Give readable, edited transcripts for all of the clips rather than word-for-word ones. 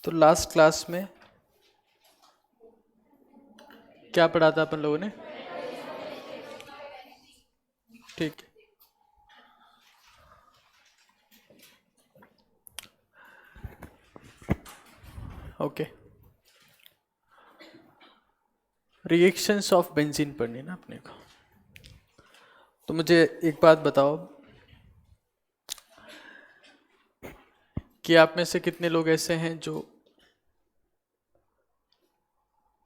तो last class में क्या पढ़ा था अपन लोगों ने? ठीक है, ओके। रिएक्शंस ऑफ बेंजीन पढ़नी ना अपने को। तो मुझे एक बात बताओ कि आप में से कितने लोग ऐसे हैं जो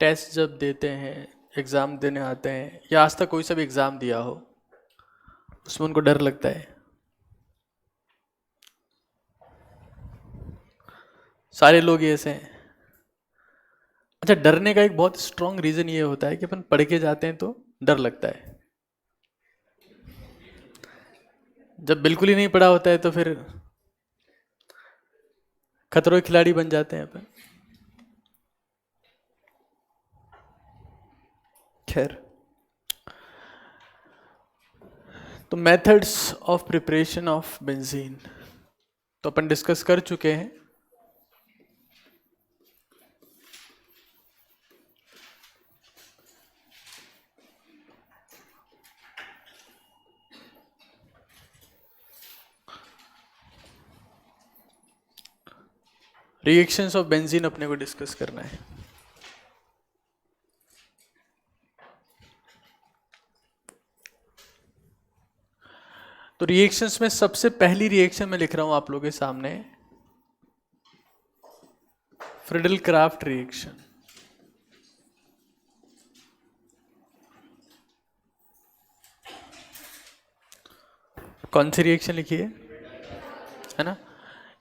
टेस्ट जब देते हैं, एग्ज़ाम देने आते हैं, या आज तक कोई सा भी एग्ज़ाम दिया हो, उसमें उनको डर लगता है? सारे लोग ही ऐसे हैं? अच्छा, डरने का एक बहुत स्ट्रॉन्ग रीज़न ये होता है कि अपन पढ़ के जाते हैं तो डर लगता है। जब बिल्कुल ही नहीं पढ़ा होता है तो फिर खतरों के खिलाड़ी बन जाते हैं अपन। खैर, तो methods of preparation of benzene तो अपन डिस्कस कर चुके हैं। रिएक्शंस ऑफ बेंजीन अपने को डिस्कस करना है। तो रिएक्शंस में सबसे पहली रिएक्शन मैं लिख रहा हूं आप लोगों के सामने, फ्रिडल क्राफ्ट रिएक्शन। कौन सी रिएक्शन लिखी है ना?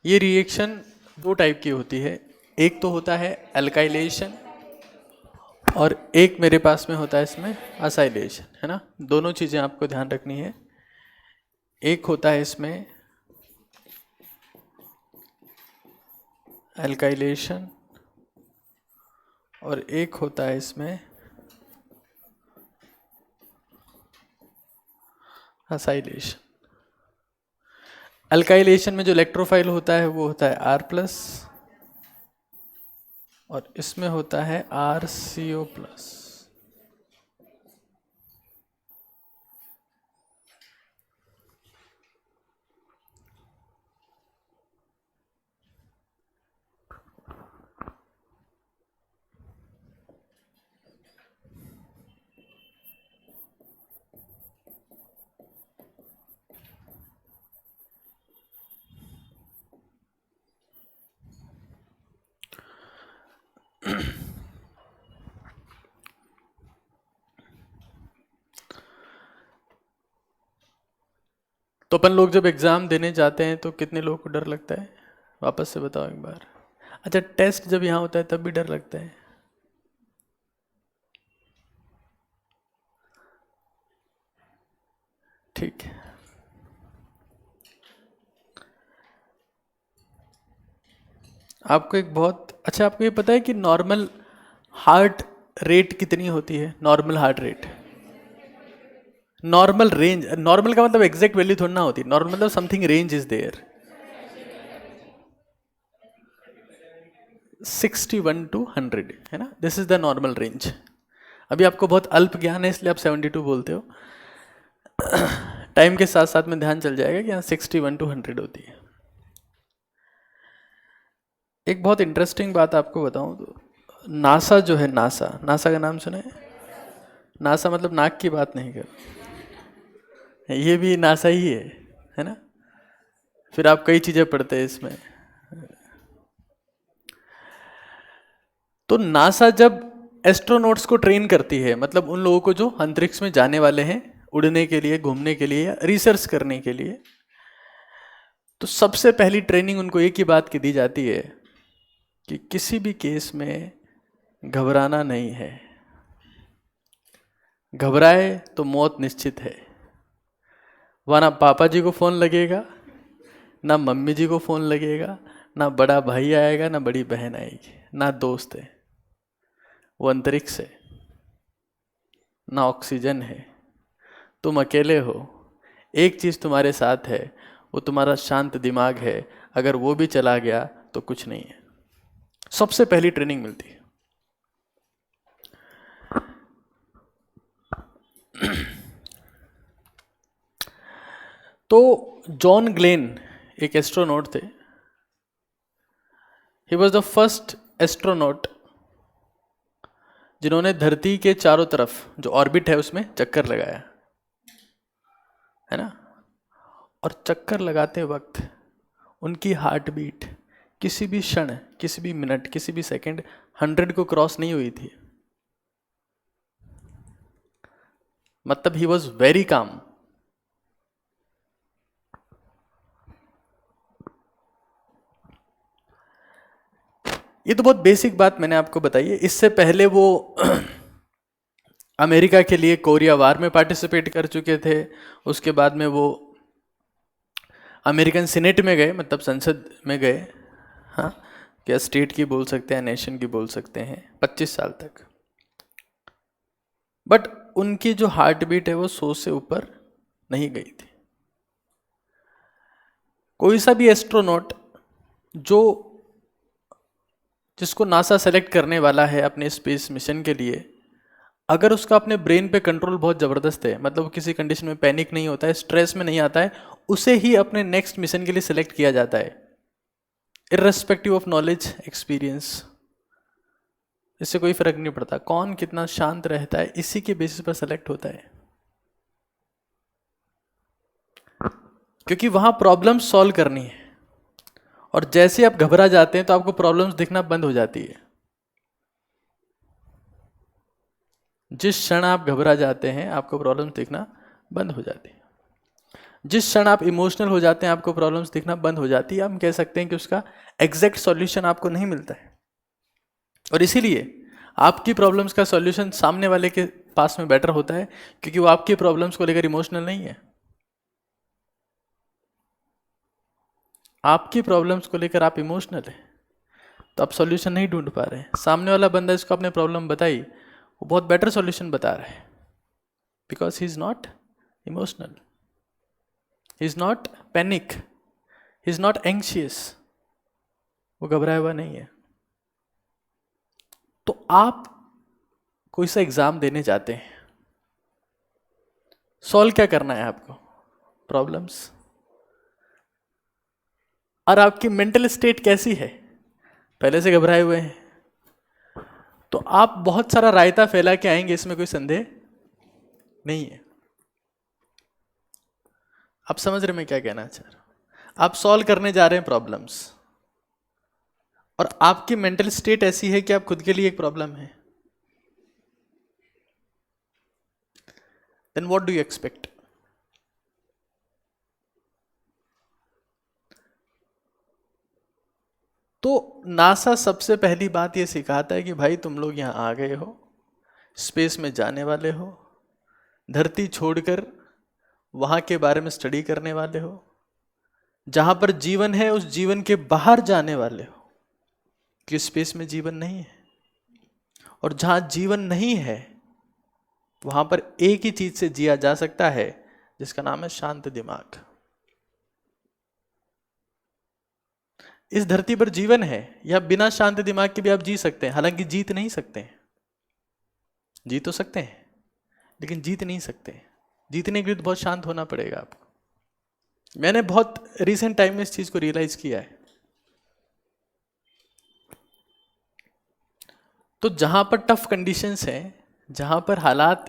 ये रिएक्शन दो टाइप की होती है। एक तो होता है अल्काइलेशन और एक मेरे पास में होता है इसमें असाइलेशन, है ना? दोनों चीज़ें आपको ध्यान रखनी है। एक होता है इसमें अल्काइलेशन और एक होता है इसमें असाइलेशन। अल्काइलेशन में जो इलेक्ट्रोफाइल होता है वो होता है R+, और इसमें होता है RCO+। तो अपन लोग जब एग्ज़ाम देने जाते हैं तो कितने लोगों को डर लगता है? वापस से बताओ एक बार। अच्छा, टेस्ट जब यहाँ होता है तब भी डर लगता है? ठीक है। आपको एक बहुत अच्छा, आपको ये पता है कि नॉर्मल हार्ट रेट कितनी होती है? Normal heart rate, normal range, normal का मतलब एग्जैक्ट वैल्यू थोड़ी ना होती, नॉर्मल मतलब something range is there. 61 to 100 है ना? This is the normal range. अभी आपको बहुत अल्प ज्ञान है इसलिए आप 72 बोलते हो। टाइम के साथ साथ में ध्यान चल जाएगा कि यहाँ 61 to 100 होती है। एक बहुत इंटरेस्टिंग बात आपको बताऊं तो नासा जो है, नासा, नासा का नाम सुना है? नासा मतलब नाक की बात नहीं कर, ये भी नासा ही है ना? फिर आप कई चीज़ें पढ़ते हैं इसमें। तो नासा जब एस्ट्रोनॉट्स को ट्रेन करती है, मतलब उन लोगों को जो अंतरिक्ष में जाने वाले हैं उड़ने के लिए, घूमने के लिए, रिसर्च करने के लिए, तो सबसे पहली ट्रेनिंग उनको एक ही बात की दी जाती है कि किसी भी केस में घबराना नहीं है। घबराए तो मौत निश्चित है। वहाँ ना पापा जी को फ़ोन लगेगा, ना मम्मी जी को फ़ोन लगेगा, ना बड़ा भाई आएगा, ना बड़ी बहन आएगी, ना दोस्त है, वो अंतरिक्ष है, ना ऑक्सीजन है, तुम अकेले हो। एक चीज़ तुम्हारे साथ है, वो तुम्हारा शांत दिमाग है। अगर वो भी चला गया तो कुछ नहीं है। सबसे पहली ट्रेनिंग मिलती है। तो जॉन ग्लेन एक एस्ट्रोनॉट थे। He was the first astronaut जिन्होंने धरती के चारों तरफ जो ऑर्बिट है उसमें चक्कर लगाया, है ना। और चक्कर लगाते वक्त उनकी हार्ट बीट किसी भी क्षण, किसी भी मिनट, किसी भी सेकंड 100 को क्रॉस नहीं हुई थी। मतलब ही वॉज वेरी काम। ये तो बहुत बेसिक बात मैंने आपको बताई है। इससे पहले वो अमेरिका के लिए कोरिया वार में पार्टिसिपेट कर चुके थे। उसके बाद में वो अमेरिकन सीनेट में गए, मतलब संसद में गए। हाँ, क्या स्टेट की बोल सकते हैं, नेशन की बोल सकते हैं, 25 साल तक। बट उनकी जो हार्ट बीट है वो 100 से ऊपर नहीं गई थी। कोई सा भी एस्ट्रोनॉट जिसको नासा सेलेक्ट करने वाला है अपने स्पेस मिशन के लिए, अगर उसका अपने ब्रेन पे कंट्रोल बहुत ज़बरदस्त है, मतलब वो किसी कंडीशन में पैनिक नहीं होता है, स्ट्रेस में नहीं आता है, उसे ही अपने नेक्स्ट मिशन के लिए सिलेक्ट किया जाता है, इर्रेस्पेक्टिव ऑफ नॉलेज, एक्सपीरियंस। इससे कोई फर्क नहीं पड़ता कौन कितना शांत रहता है, इसी के बेसिस पर सेलेक्ट होता है। क्योंकि वहां प्रॉब्लम सॉल्व करनी है, और जैसे आप घबरा जाते हैं तो आपको प्रॉब्लम्स दिखना बंद हो जाती है। जिस क्षण आप घबरा जाते हैं आपको प्रॉब्लम्स दिखना बंद हो जाती है। जिस क्षण आप इमोशनल हो जाते हैं आपको प्रॉब्लम्स दिखना बंद हो जाती है। हम कह सकते हैं कि उसका एग्जैक्ट सॉल्यूशन आपको नहीं मिलता है, और इसीलिए आपकी प्रॉब्लम्स का सॉल्यूशन सामने वाले के पास में बेटर होता है, क्योंकि वो आपकी प्रॉब्लम्स को लेकर इमोशनल नहीं है। आपकी प्रॉब्लम्स को लेकर आप इमोशनल है तो आप सॉल्यूशन नहीं ढूंढ पा रहे हैं। सामने वाला बंदा जिसको आपने प्रॉब्लम बताई वो बहुत बेटर सॉल्यूशन बता रहा है, because he is not emotional, he is not panic, he is not anxious, वो घबराया हुआ नहीं है। तो आप कोई सा एग्जाम देने जाते हैं, सॉल्व क्या करना है आपको, प्रॉब्लम्स। और आपकी मेंटल स्टेट कैसी है, पहले से घबराए हुए हैं, तो आप बहुत सारा रायता फैला के आएंगे, इसमें कोई संदेह नहीं है। आप समझ रहे मैं क्या कहना चाह रहा हूं। आप सॉल्व करने जा रहे हैं प्रॉब्लम्स, और आपकी मेंटल स्टेट ऐसी है कि आप खुद के लिए एक प्रॉब्लम है, then what do you expect. तो नासा सबसे पहली बात ये सिखाता है कि भाई तुम लोग यहां आ गए हो, स्पेस में जाने वाले हो, धरती छोड़कर वहां के बारे में स्टडी करने वाले हो, जहां पर जीवन है उस जीवन के बाहर जाने वाले हो, कि स्पेस में जीवन नहीं है। और जहां जीवन नहीं है वहां पर एक ही चीज से जिया जा सकता है, जिसका नाम है शांत दिमाग। इस धरती पर जीवन है, या बिना शांत दिमाग के भी आप जी सकते हैं। हालांकि जीत नहीं सकते, जी तो सकते हैं लेकिन जीत नहीं सकते। जीतने के लिए तो बहुत शांत होना पड़ेगा आपको। मैंने बहुत रिसेंट टाइम में इस चीज को रियलाइज किया है। तो जहां पर टफ कंडीशंस हैं, जहां पर हालात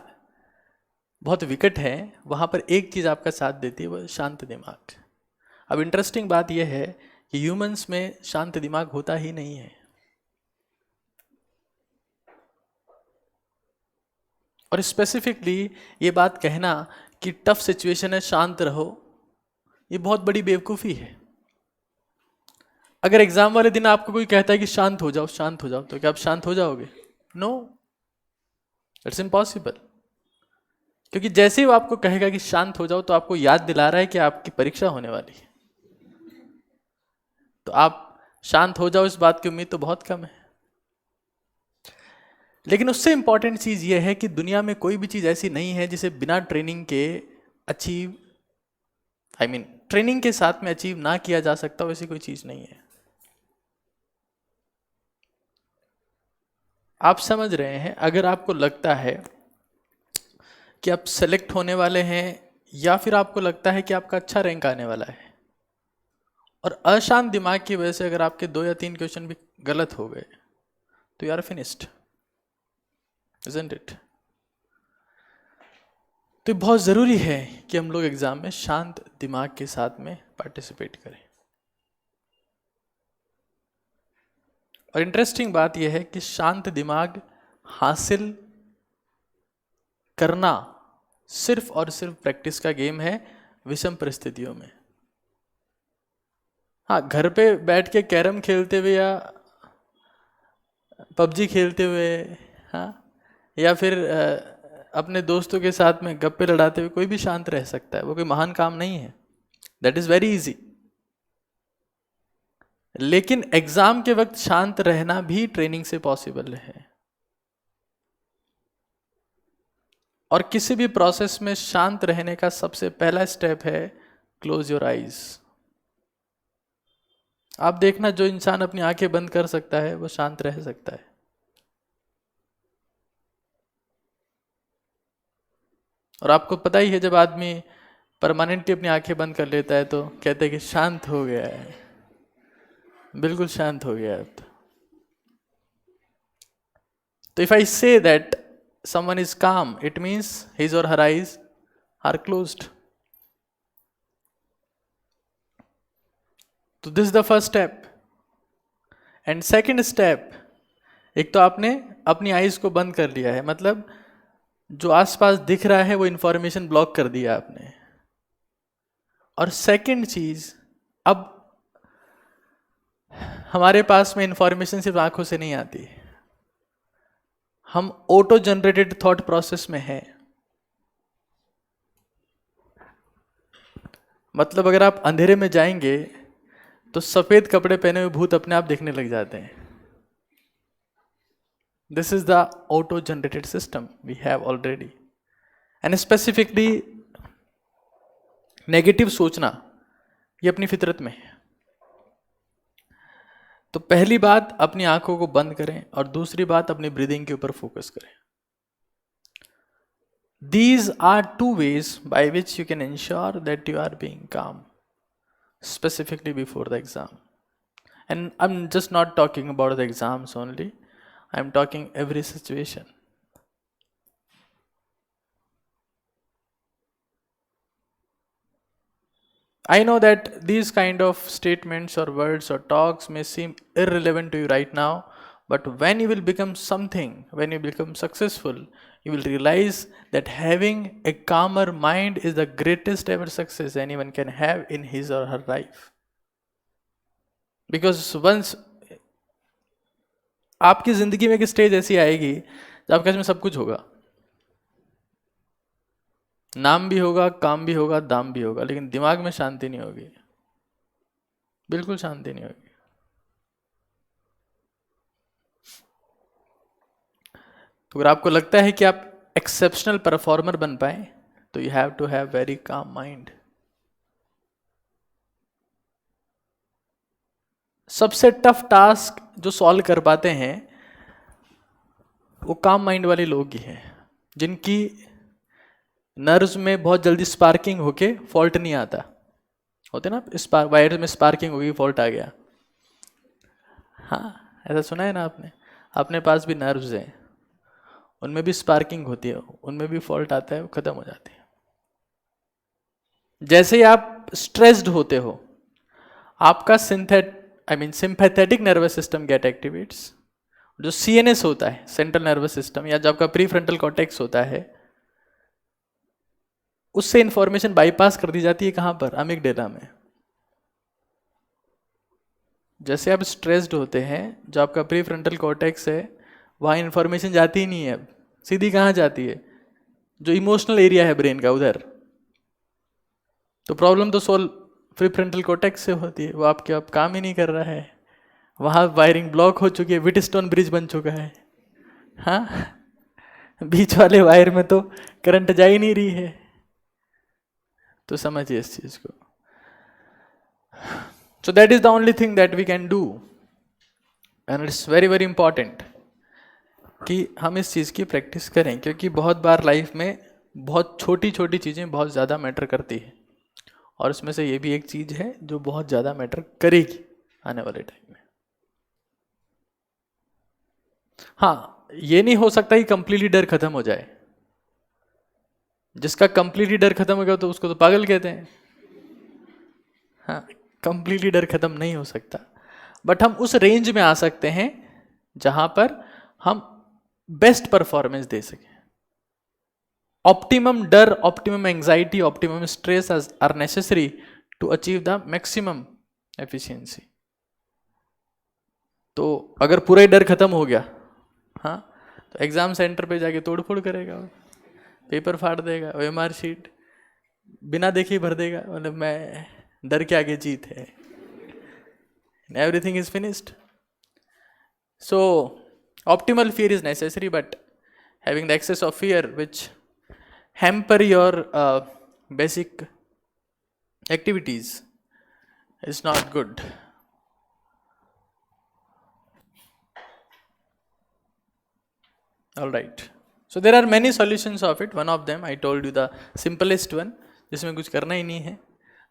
बहुत विकट हैं, वहां पर एक चीज आपका साथ देती है, वो शांत दिमाग। अब इंटरेस्टिंग बात यह है कि ह्यूमंस में शांत दिमाग होता ही नहीं है। और स्पेसिफिकली ये बात कहना कि टफ सिचुएशन है शांत रहो, ये बहुत बड़ी बेवकूफ़ी है। अगर एग्जाम वाले दिन आपको कोई कहता है कि शांत हो जाओ, शांत हो जाओ, तो क्या आप शांत हो जाओगे? No, it's impossible. क्योंकि जैसे ही वो आपको कहेगा कि शांत हो जाओ, तो आपको याद दिला रहा है कि आपकी परीक्षा होने वाली है। तो आप शांत हो जाओ, इस बात की उम्मीद तो बहुत कम है। लेकिन उससे इंपॉर्टेंट चीज यह है कि दुनिया में कोई भी चीज ऐसी नहीं है जिसे बिना ट्रेनिंग के अचीव, ट्रेनिंग के साथ में अचीव ना किया जा सकता, वैसी कोई चीज नहीं है। आप समझ रहे हैं, अगर आपको लगता है कि आप सेलेक्ट होने वाले हैं या फिर आपको लगता है कि आपका अच्छा रैंक आने वाला है, और अशांत दिमाग की वजह से अगर आपके 2 या 3 क्वेश्चन भी गलत हो गए तो you are finished, isn't it? तो बहुत ज़रूरी है कि हम लोग एग्ज़ाम में शांत दिमाग के साथ में पार्टिसिपेट करें। और इंटरेस्टिंग बात यह है कि शांत दिमाग हासिल करना सिर्फ और सिर्फ प्रैक्टिस का गेम है विषम परिस्थितियों में। हाँ, घर पे बैठ के कैरम खेलते हुए या पबजी खेलते हुए, हाँ, या फिर अपने दोस्तों के साथ में गप्पे लड़ाते हुए कोई भी शांत रह सकता है, वो कोई महान काम नहीं है, दैट इज वेरी इजी। लेकिन एग्जाम के वक्त शांत रहना भी ट्रेनिंग से पॉसिबल है। और किसी भी प्रोसेस में शांत रहने का सबसे पहला स्टेप है क्लोज योर आईज। आप देखना, जो इंसान अपनी आंखें बंद कर सकता है वो शांत रह सकता है। और आपको पता ही है, जब आदमी परमानेंटली अपनी आंखें बंद कर लेता है तो कहते हैं कि शांत हो गया है, बिल्कुल शांत हो गया है। तो if I say that someone is calm, it means his or her eyes are closed. तो this is the first step. And second step, एक तो आपने अपनी आईज को बंद कर लिया है, मतलब जो आसपास दिख रहा है वो इंफॉर्मेशन ब्लॉक कर दिया आपने। और सेकंड चीज, अब हमारे पास में इंफॉर्मेशन सिर्फ आंखों से नहीं आती, हम ऑटो जनरेटेड थॉट प्रोसेस में है। मतलब अगर आप अंधेरे में जाएंगे तो सफेद कपड़े पहने हुए भूत अपने आप दिखने लग जाते हैं। This is the auto generated system we have already. And specifically negative सोचना ये अपनी फितरत में है। तो पहली बात, अपनी आंखों को बंद करें, और दूसरी बात, अपनी ब्रीदिंग के ऊपर फोकस करें। These are 2 ways by which you can ensure that you are being calm, specifically before the exam. And I'm just not talking about the exams only, I'm talking every situation. I know that these kind of statements or words or talks may seem irrelevant to you right now, but when you will become something, when you become successful, you will realize that having a calmer mind is the greatest ever success anyone can have in his or her life. Because once आपकी जिंदगी में एक stage ऐसी आएगी जब आपके में सब कुछ होगा, नाम भी होगा, काम भी होगा, दाम भी होगा, लेकिन दिमाग में शांति नहीं होगी, बिल्कुल शांति नहीं होगी। तो अगर आपको लगता है कि आप एक्सेप्शनल परफॉर्मर बन पाए तो you have to have very calm mind. सबसे टफ टास्क जो सॉल्व कर पाते हैं वो काम माइंड वाले लोग ही हैं, जिनकी नर्व्स में बहुत जल्दी स्पार्किंग होके फॉल्ट नहीं आता। होते ना, वायर में स्पार्किंग होगी, फॉल्ट आ गया। हाँ, ऐसा सुना है ना आपने? अपने पास भी नर्व्स हैं, उनमें भी स्पार्किंग होती है, उनमें भी फॉल्ट आता है, वो खत्म हो जाती है। जैसे ही आप स्ट्रेस्ड होते हो, आपका sympathetic nervous system get activates. जो सीएनएस होता है, सेंट्रल नर्वस सिस्टम, या जो आपका प्रीफ्रंटल कॉर्टेक्स होता है, उससे इंफॉर्मेशन बाईपास कर दी जाती है। कहां पर? अमिगडाला में। जैसे आप स्ट्रेस्ड होते हैं, जो आपका प्रीफ्रंटल कॉर्टेक्स है, वहां इंफॉर्मेशन जाती ही नहीं है, अब सीधी कहां जाती है? जो इमोशनल एरिया है ब्रेन का, उधर। तो प्रॉब्लम तो सोल्व प्रीफ्रंटल कॉर्टेक्स से होती है, वो आपके अब काम ही नहीं कर रहा है, वहां वायरिंग ब्लॉक हो चुकी है, व्हीटस्टोन ब्रिज बन चुका है। हाँ, बीच वाले वायर में तो करंट जा ही नहीं रही है। तो समझिए इस चीज को। So that is the only thing that we can do, and it's very very important. कि हम इस चीज़ की प्रैक्टिस करें, क्योंकि बहुत बार लाइफ में बहुत छोटी छोटी चीज़ें बहुत ज़्यादा मैटर करती है, और इसमें से ये भी एक चीज़ है जो बहुत ज़्यादा मैटर करेगी आने वाले टाइम में। हाँ, ये नहीं हो सकता कि कंप्लीटली डर खत्म हो जाए। जिसका कंप्लीटली डर खत्म हो गया तो उसको तो पागल कहते हैं। हाँ, कंप्लीटली डर खत्म नहीं हो सकता, बट हम उस रेंज में आ सकते हैं जहां पर हम बेस्ट परफॉर्मेंस दे सकें। ऑप्टिमम डर, optimum anxiety, optimum stress are necessary to achieve the maximum efficiency. तो अगर पूरा ही डर खत्म हो गया, हाँ, तो एग्जाम सेंटर पे जाके तोड़ फोड़ करेगा वो, पेपर फाड़ देगा, ओएमआर शीट बिना देखे भर देगा, मतलब मैं डर के आगे जीत है, everything is finished. So optimal fear is necessary, but having the excess of fear which hamper your basic activities is not good. All right, so there are many solutions of it. One of them I told you, the simplest one, जिसमें कुछ करना ही नहीं है,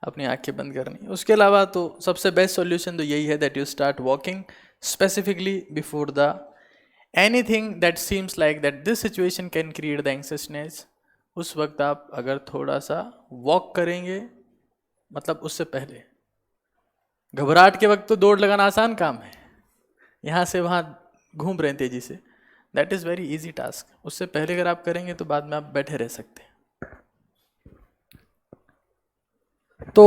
अपनी आंखें बंद करनी। उसके अलावा तो सबसे बेस्ट सॉल्यूशन तो यही है that you start walking specifically before the anything that seems like that this situation can create the anxiousness. उस वक्त आप अगर थोड़ा सा वॉक करेंगे, मतलब उससे पहले, घबराहट के वक्त तो दौड़ लगाना आसान काम है, यहाँ से वहाँ घूम रहे हैं तेजी से, that is very easy task. उससे पहले अगर आप करेंगे तो बाद में आप बैठे रह सकते हैं। तो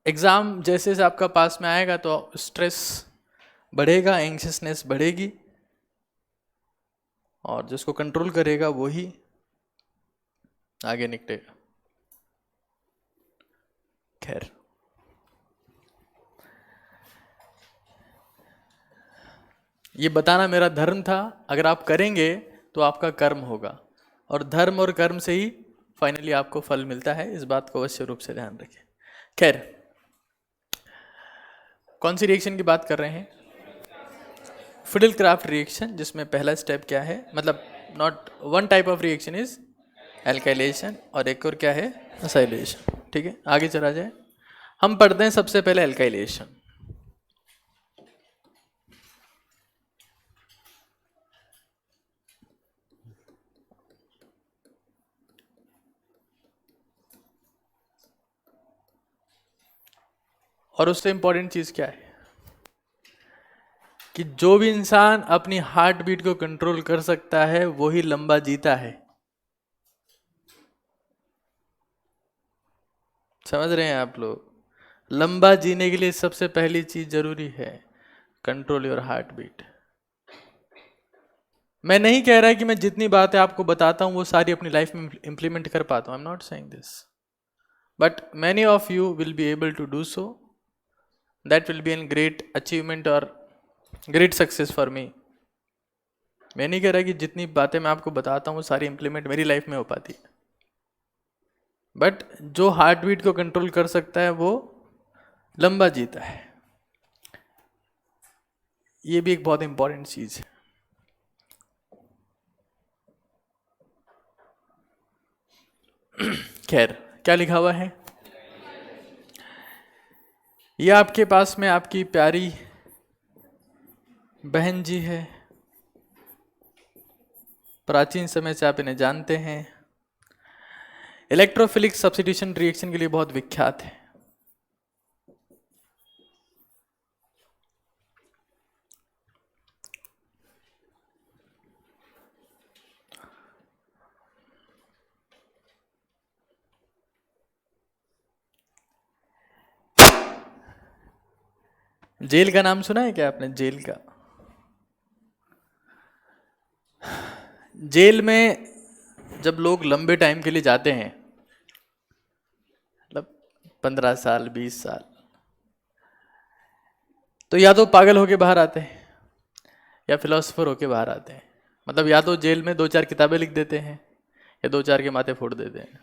एग्ज़ाम जैसे जैसे आपका पास में आएगा तो स्ट्रेस बढ़ेगा, एंग्जियसनेस बढ़ेगी, और जिसको कंट्रोल करेगा वही आगे निकलेगा। खैर, ये बताना मेरा धर्म था। अगर आप करेंगे तो आपका कर्म होगा, और धर्म और कर्म से ही फाइनली आपको फल मिलता है, इस बात को अवश्य रूप से ध्यान रखें। खैर, कौन सी रिएक्शन की बात कर रहे हैं? फिडल क्राफ्ट रिएक्शन, जिसमें पहला स्टेप क्या है, मतलब not one type of reaction is alkylation, और एक और क्या है, असाइलेशन। ठीक है, आगे चला जाए। हम पढ़ते हैं सबसे पहले एल्काइलेशन। और उससे इंपॉर्टेंट चीज क्या है कि जो भी इंसान अपनी हार्ट बीट को कंट्रोल कर सकता है वही लंबा जीता है। समझ रहे हैं आप लोग? लंबा जीने के लिए सबसे पहली चीज जरूरी है कंट्रोल योर हार्ट बीट। मैं नहीं कह रहा कि मैं जितनी बातें आपको बताता हूं वो सारी अपनी लाइफ में इंप्लीमेंट कर पाता हूं, I am not saying this, but many of you will be able to do so. That will be an great achievement और ग्रेट सक्सेस फॉर मी। मैं नहीं कह रहा कि जितनी बातें मैं आपको बताता हूँ वो सारी इंप्लीमेंट मेरी लाइफ में हो पाती है, बट जो हार्ट बीट को कंट्रोल कर सकता है वो लंबा जीता है। ये भी एक बहुत इंपॉर्टेंट चीज है। खैर, क्या लिखा हुआ है? ये आपके पास में आपकी प्यारी बहन जी है, प्राचीन समय से आप इन्हें जानते हैं। इलेक्ट्रोफिलिक सब्स्टिट्यूशन रिएक्शन के लिए बहुत विख्यात है। जेल का नाम सुना है क्या आपने? जेल का, जेल में जब लोग लंबे टाइम के लिए जाते हैं, मतलब 15 साल 20 साल, तो या तो पागल होके बाहर आते हैं या फिलोसफर होके बाहर आते हैं। मतलब या तो जेल में 2-4 किताबें लिख देते हैं या 2-4 के माथे फोड़ देते हैं।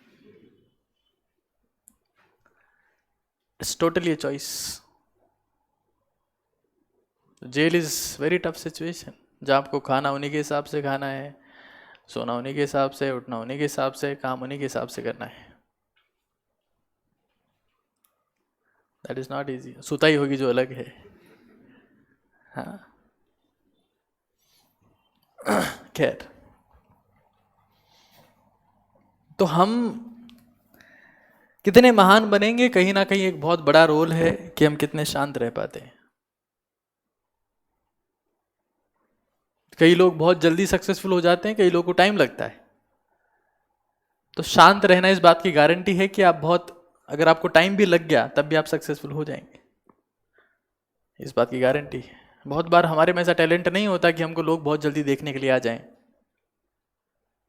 It's totally a choice. Jail is very tough situation. जहाँ आपको खाना उन्हीं के हिसाब से खाना है, सोना उन्हीं के हिसाब से, उठना उन्हीं के हिसाब से, काम उन्हीं के हिसाब से करना है। That is not easy. सुताई होगी जो अलग है। हाँ खैर, तो हम कितने महान बनेंगे, कहीं ना कहीं एक बहुत बड़ा रोल है कि हम कितने शांत रह पाते हैं। कई लोग बहुत जल्दी सक्सेसफुल हो जाते हैं, कई लोगों को टाइम लगता है। तो शांत रहना इस बात की गारंटी है कि आप बहुत, अगर आपको टाइम भी लग गया तब भी आप सक्सेसफुल हो जाएंगे, इस बात की गारंटी है। बहुत बार हमारे में ऐसा टैलेंट नहीं होता कि हमको लोग बहुत जल्दी देखने के लिए आ जाएं,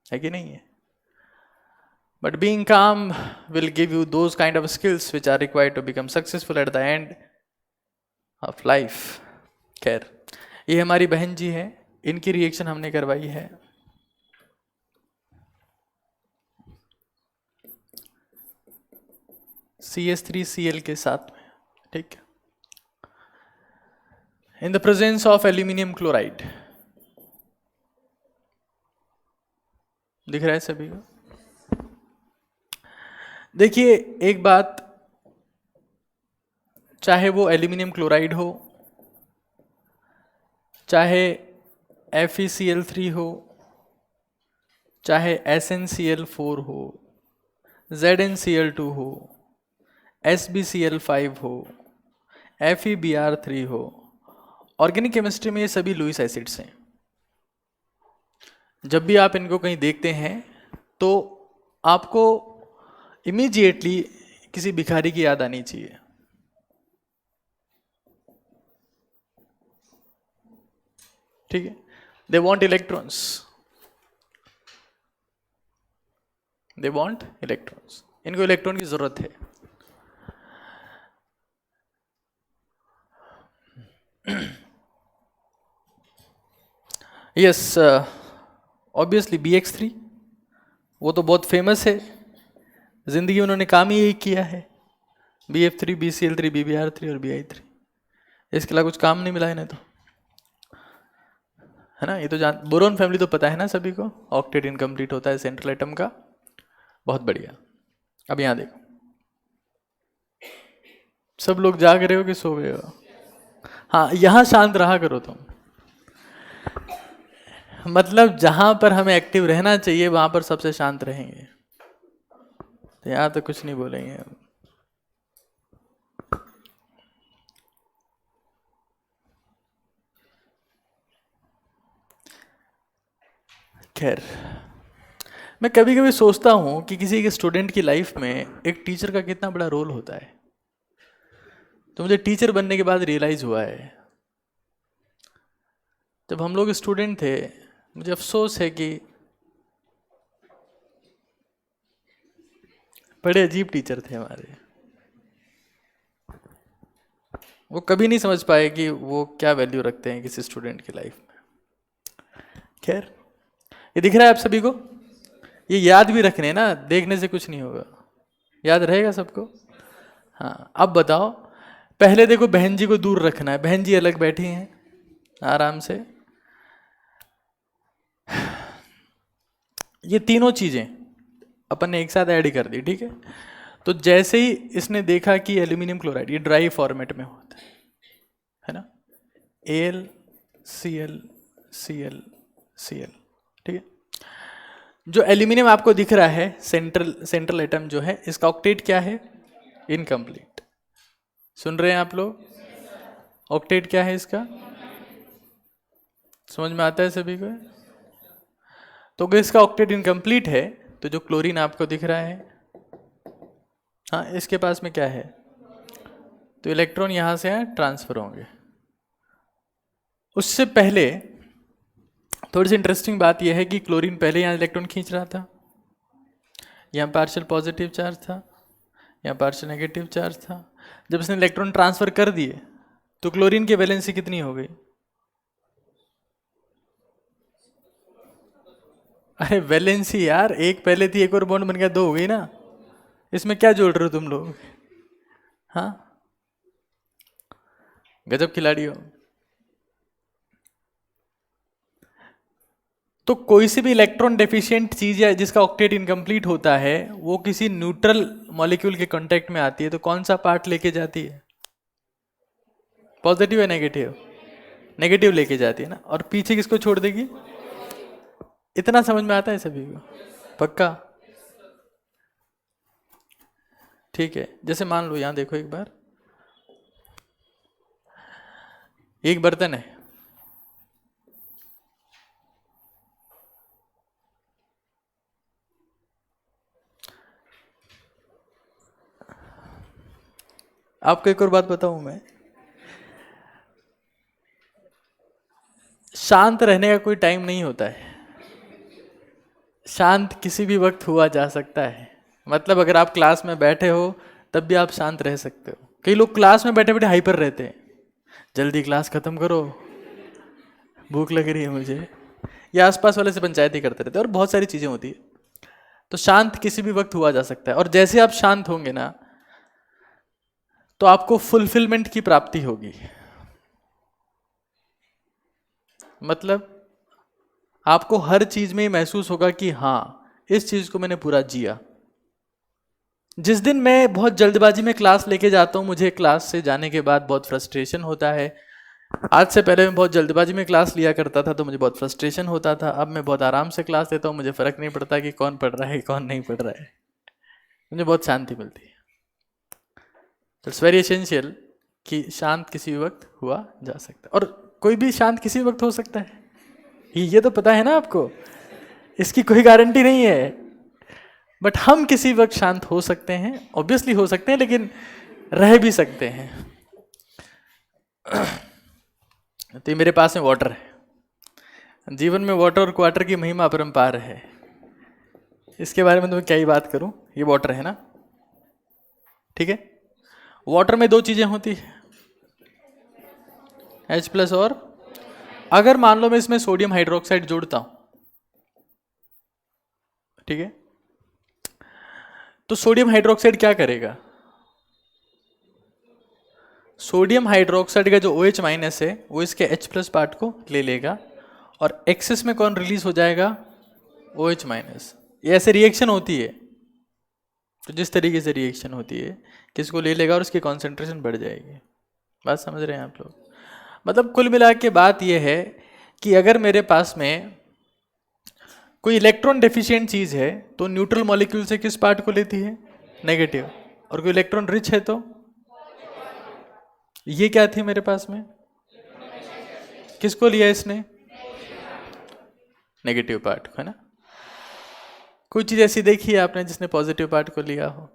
है कि नहीं है? But being calm will give you those kind of skills which are required to become successful at the end of life. खैर, ये हमारी बहन जी हैं, इनकी रिएक्शन हमने करवाई है। CS3Cl के साथ में, ठीक है, in the presence of aluminium chloride. दिख रहा है सभी को? देखिए एक बात, चाहे वो एल्यूमिनियम क्लोराइड हो, चाहे FeCl3 हो, चाहे SnCl4 हो, ZnCl2 हो, SbCl5 हो, FeBr3 हो, ऑर्गेनिक केमिस्ट्री में ये सभी लुईस एसिड्स हैं। जब भी आप इनको कहीं देखते हैं तो आपको इमीडिएटली किसी भिखारी की याद आनी चाहिए। ठीक है, they want electrons, they want electrons, इनको इलेक्ट्रॉन की जरूरत है। यस, ऑब्वियसली BX3 वो तो बहुत फेमस है, जिंदगी में उन्होंने काम ही यही किया है, BF3, BCl3, BBr3 और BI3। इसके अलावा कुछ काम नहीं मिला इन्हें तो, है ना? ये तो जान, बोरोन फैमिली तो पता है ना सभी को, ऑक्टेट इनकम्प्लीट होता है सेंट्रल एटम का। बहुत बढ़िया। अब यहाँ देखो, सब लोग जाग रहे हो कि सो गए हो? हाँ, यहाँ शांत रहा करो तुम। मतलब जहां पर हमें एक्टिव रहना चाहिए वहां पर सबसे शांत रहेंगे, तो यहाँ तो कुछ नहीं बोलेंगे। खैर, मैं कभी कभी सोचता हूं कि किसी के स्टूडेंट की लाइफ में एक टीचर का कितना बड़ा रोल होता है। तो मुझे टीचर बनने के बाद रियलाइज हुआ है, जब हम लोग स्टूडेंट थे, मुझे अफसोस है कि बड़े अजीब टीचर थे हमारे। वो कभी नहीं समझ पाए कि वो क्या वैल्यू रखते हैं किसी स्टूडेंट की लाइफ में। खैर, ये दिख रहा है आप सभी को? ये याद भी रखने ना, देखने से कुछ नहीं होगा, याद रहेगा सबको। हाँ, अब बताओ, पहले देखो बहन जी को दूर रखना है, बहन जी अलग बैठी हैं आराम से। ये तीनों चीजें अपन ने एक साथ ऐड कर दी, ठीक है? तो जैसे ही इसने देखा कि एल्यूमिनियम क्लोराइड ये ड्राई फॉर्मेट में होता है ना, AlCl Cl Cl, ठीक है? जो एल्यूमिनियम आपको दिख रहा है सेंट्रल एटम जो है, इसका ऑक्टेट क्या है? इनकम्प्लीट। सुन रहे हैं आप लोग? ऑक्टेट क्या है इसका? समझ में आता है सभी को? तो अगर इसका ऑक्टेट इनकम्प्लीट है तो जो क्लोरीन आपको दिख रहा है, हाँ, इसके पास में क्या है? तो इलेक्ट्रॉन यहां से ट्रांसफर होंगे। उससे पहले थोड़ी सी इंटरेस्टिंग बात यह है कि क्लोरीन पहले यहाँ इलेक्ट्रॉन खींच रहा था, यहाँ पार्शियल पॉजिटिव चार्ज था, यहाँ पार्शियल नेगेटिव चार्ज था। जब इसने इलेक्ट्रॉन ट्रांसफर कर दिए तो क्लोरीन की वैलेंसी कितनी हो गई? अरे वैलेंसी यार, एक पहले थी, एक और बॉन्ड बन गया, 2 हो गई ना। इसमें क्या जोड़ रहे हो तुम लोग? हाँ, गजब खिलाड़ी हो। तो कोई सी भी इलेक्ट्रॉन डेफिशिएंट चीज या जिसका ऑक्टेट इनकम्प्लीट होता है वो किसी न्यूट्रल मॉलिक्यूल के कांटेक्ट में आती है तो कौन सा पार्ट लेके जाती है? पॉजिटिव या नेगेटिव? नेगेटिव लेके जाती है ना। और पीछे किसको छोड़ देगी? इतना समझ में आता है सभी को? पक्का? ठीक है। जैसे मान लो यहां देखो एक बार, एक बर्तन है, आपको एक और बात बताऊं मैं, शांत रहने का कोई टाइम नहीं होता है, शांत किसी भी वक्त हुआ जा सकता है। मतलब अगर आप क्लास में बैठे हो तब भी आप शांत रह सकते हो। कई लोग क्लास में बैठे बैठे हाइपर रहते हैं, जल्दी क्लास खत्म करो, भूख लग रही है मुझे, या आसपास वाले से पंचायती करते रहते हैं, और बहुत सारी चीजें होती है। तो शांत किसी भी वक्त हुआ जा सकता है, और जैसे आप शांत होंगे ना तो आपको फुलफिलमेंट की प्राप्ति होगी। मतलब आपको हर चीज में महसूस होगा कि हाँ इस चीज को मैंने पूरा जिया। जिस दिन मैं बहुत जल्दबाजी में क्लास लेके जाता हूँ, मुझे क्लास से जाने के बाद बहुत फ्रस्ट्रेशन होता है। आज से पहले मैं बहुत जल्दबाजी में क्लास लिया करता था तो मुझे बहुत फ्रस्ट्रेशन होता था। अब मैं बहुत आराम से क्लास लेता हूँ, मुझे फर्क नहीं पड़ता कि कौन पढ़ रहा है कौन नहीं पढ़ रहा है, मुझे बहुत शांति मिलती है। इट्स वेरी एसेंशियल कि शांत किसी भी वक्त हुआ जा सकता है, और कोई भी शांत किसी भी वक्त हो सकता है, ये तो पता है ना आपको, इसकी कोई गारंटी नहीं है। बट हम किसी वक्त शांत हो सकते हैं, ऑब्वियसली हो सकते हैं, लेकिन रह भी सकते हैं। तो ये मेरे पास में वाटर है, जीवन में वाटर और क्वार्टर की महिमा अपरंपार है, इसके बारे में तो मैं क्या ही बात करूं। ये वाटर है ना, ठीक है। वाटर में दो चीजें होती है, H+ और, अगर मान लो मैं इसमें सोडियम हाइड्रोक्साइड जोड़ता हूं, ठीक है, तो सोडियम हाइड्रोक्साइड क्या करेगा? सोडियम हाइड्रोक्साइड का जो OH- है वो इसके H+ पार्ट को ले लेगा, और एक्सेस में कौन रिलीज हो जाएगा? OH-। ये ऐसे रिएक्शन होती है, तो जिस तरीके से रिएक्शन होती है, किसको ले लेगा और उसकी कॉन्सेंट्रेशन बढ़ जाएगी। बात समझ रहे हैं आप लोग? मतलब कुल मिला के बात यह है कि अगर मेरे पास में कोई इलेक्ट्रॉन डेफिशिएंट चीज है तो न्यूट्रल मॉलिक्यूल से किस पार्ट को लेती है? नेगेटिव। और कोई इलेक्ट्रॉन रिच है तो ये क्या थी मेरे पास में, किसको लिया इसने? नेगेटिव पार्ट को, है ना। कोई चीज ऐसी देखी है आपने जिसने पॉजिटिव पार्ट को लिया हो?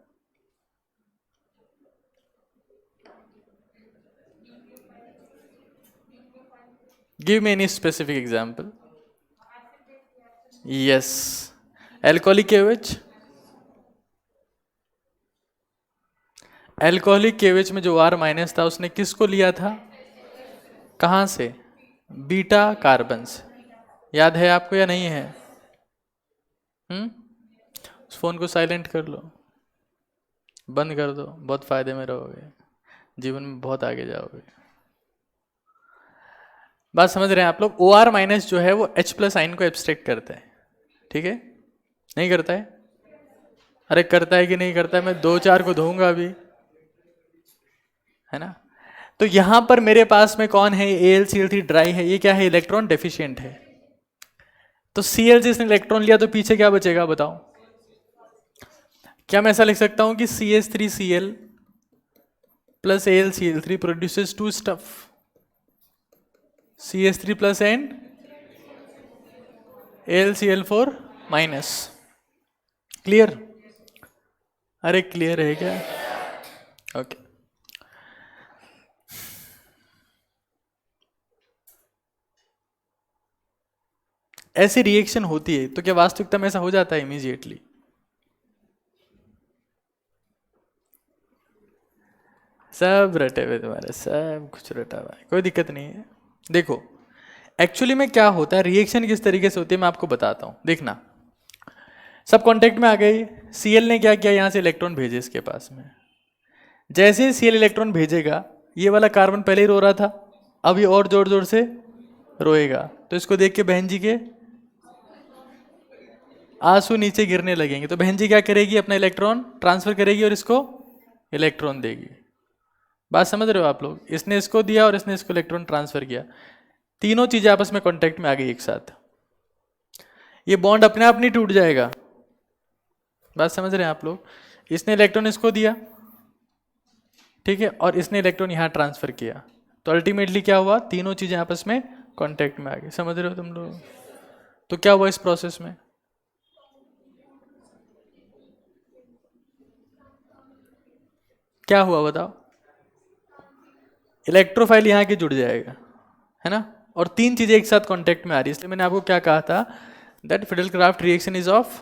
Give me any specific example. Yes, alcoholic KOH। Alcoholic KOH में जो R- था उसने किसको लिया था? कहां से? बीटा कार्बन से। याद है आपको या नहीं है? उस फोन को साइलेंट कर लो, बंद कर दो, बहुत फायदे में रहोगे, जीवन में बहुत आगे जाओगे। बात समझ रहे हैं आप लोग? OR- जो है वो H+ आइन को एब्स्ट्रैक्ट करता है, ठीक है? नहीं करता है? अरे करता है कि नहीं करता है? मैं 2-4 को दूंगा अभी, है ना। तो यहां पर मेरे पास में कौन है? AlCl3 ड्राई है, ये क्या है? इलेक्ट्रॉन डेफिशिएंट है। तो Cl से इसने इलेक्ट्रॉन लिया तो पीछे क्या बचेगा बताओ? क्या मैं ऐसा लिख सकता हूं कि CH3Cl plus AlCl3 produces two stuff, CH3+ and AlCl4-। Clear? अरे क्लियर है क्या? ओके। ऐसी रिएक्शन होती है तो क्या वास्तविकता में ऐसा हो जाता है इमीडिएटली? सब रटे हुए तुम्हारे, सब कुछ रटा हुआ है, कोई दिक्कत नहीं है। देखो एक्चुअली में क्या होता है, रिएक्शन किस तरीके से होती है मैं आपको बताता हूं। देखना, सब कांटेक्ट में आ गई, Cl ने क्या किया, यहां से इलेक्ट्रॉन भेजे इसके पास में। जैसे ही Cl इलेक्ट्रॉन भेजेगा, ये वाला कार्बन पहले ही रो रहा था, अब ये और जोर जोर से रोएगा, तो इसको देख के बहन जी के आंसू नीचे गिरने लगेंगे। तो बहन जी क्या करेगी, अपना इलेक्ट्रॉन ट्रांसफर करेगी और इसको इलेक्ट्रॉन देगी। बात समझ रहे हो आप लोग? इसने इसको दिया और इसने इसको इलेक्ट्रॉन ट्रांसफर किया, तीनों चीजें आपस में कांटेक्ट में आ गई एक साथ। ये बॉन्ड अपने आप नहीं टूट जाएगा। बात समझ रहे हैं आप लोग? इसने इलेक्ट्रॉन इसको दिया, ठीक है, और इसने इलेक्ट्रॉन यहां ट्रांसफर किया, तो अल्टीमेटली क्या हुआ, तीनों चीजें आपस में कांटेक्ट में आ गई। समझ रहे हो तुम लोग? तो क्या हुआ इस प्रोसेस में, क्या हुआ बताओ? इलेक्ट्रोफाइल यहां के जुड़ जाएगा, है ना, और तीन चीजें एक साथ कांटेक्ट में आ रही है। इसलिए मैंने आपको क्या कहा था, that Fidel craft reaction is of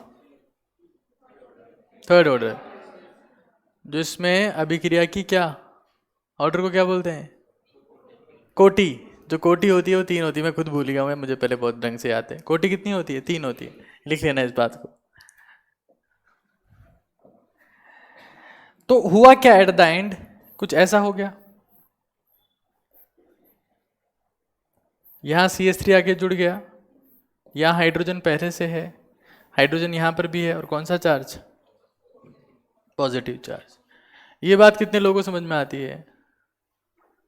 third order. जो इसमें अभिक्रिया की क्या ऑर्डर को क्या बोलते हैं, कोटि। जो कोटि होती है वो तीन होती है, मैं खुद भूल गया हूँ, मुझे पहले बहुत ढंग से याद है। कोटि कितनी होती है, तीन होती है, लिख लेना इस बात को। तो हुआ क्या एट द एंड, कुछ ऐसा हो गया, यहां CH3 आके जुड़ गया, यहां हाइड्रोजन पहले से है, हाइड्रोजन यहां पर भी है, और कौन सा चार्ज, पॉजिटिव चार्ज। ये बात कितने लोगों को समझ में आती है,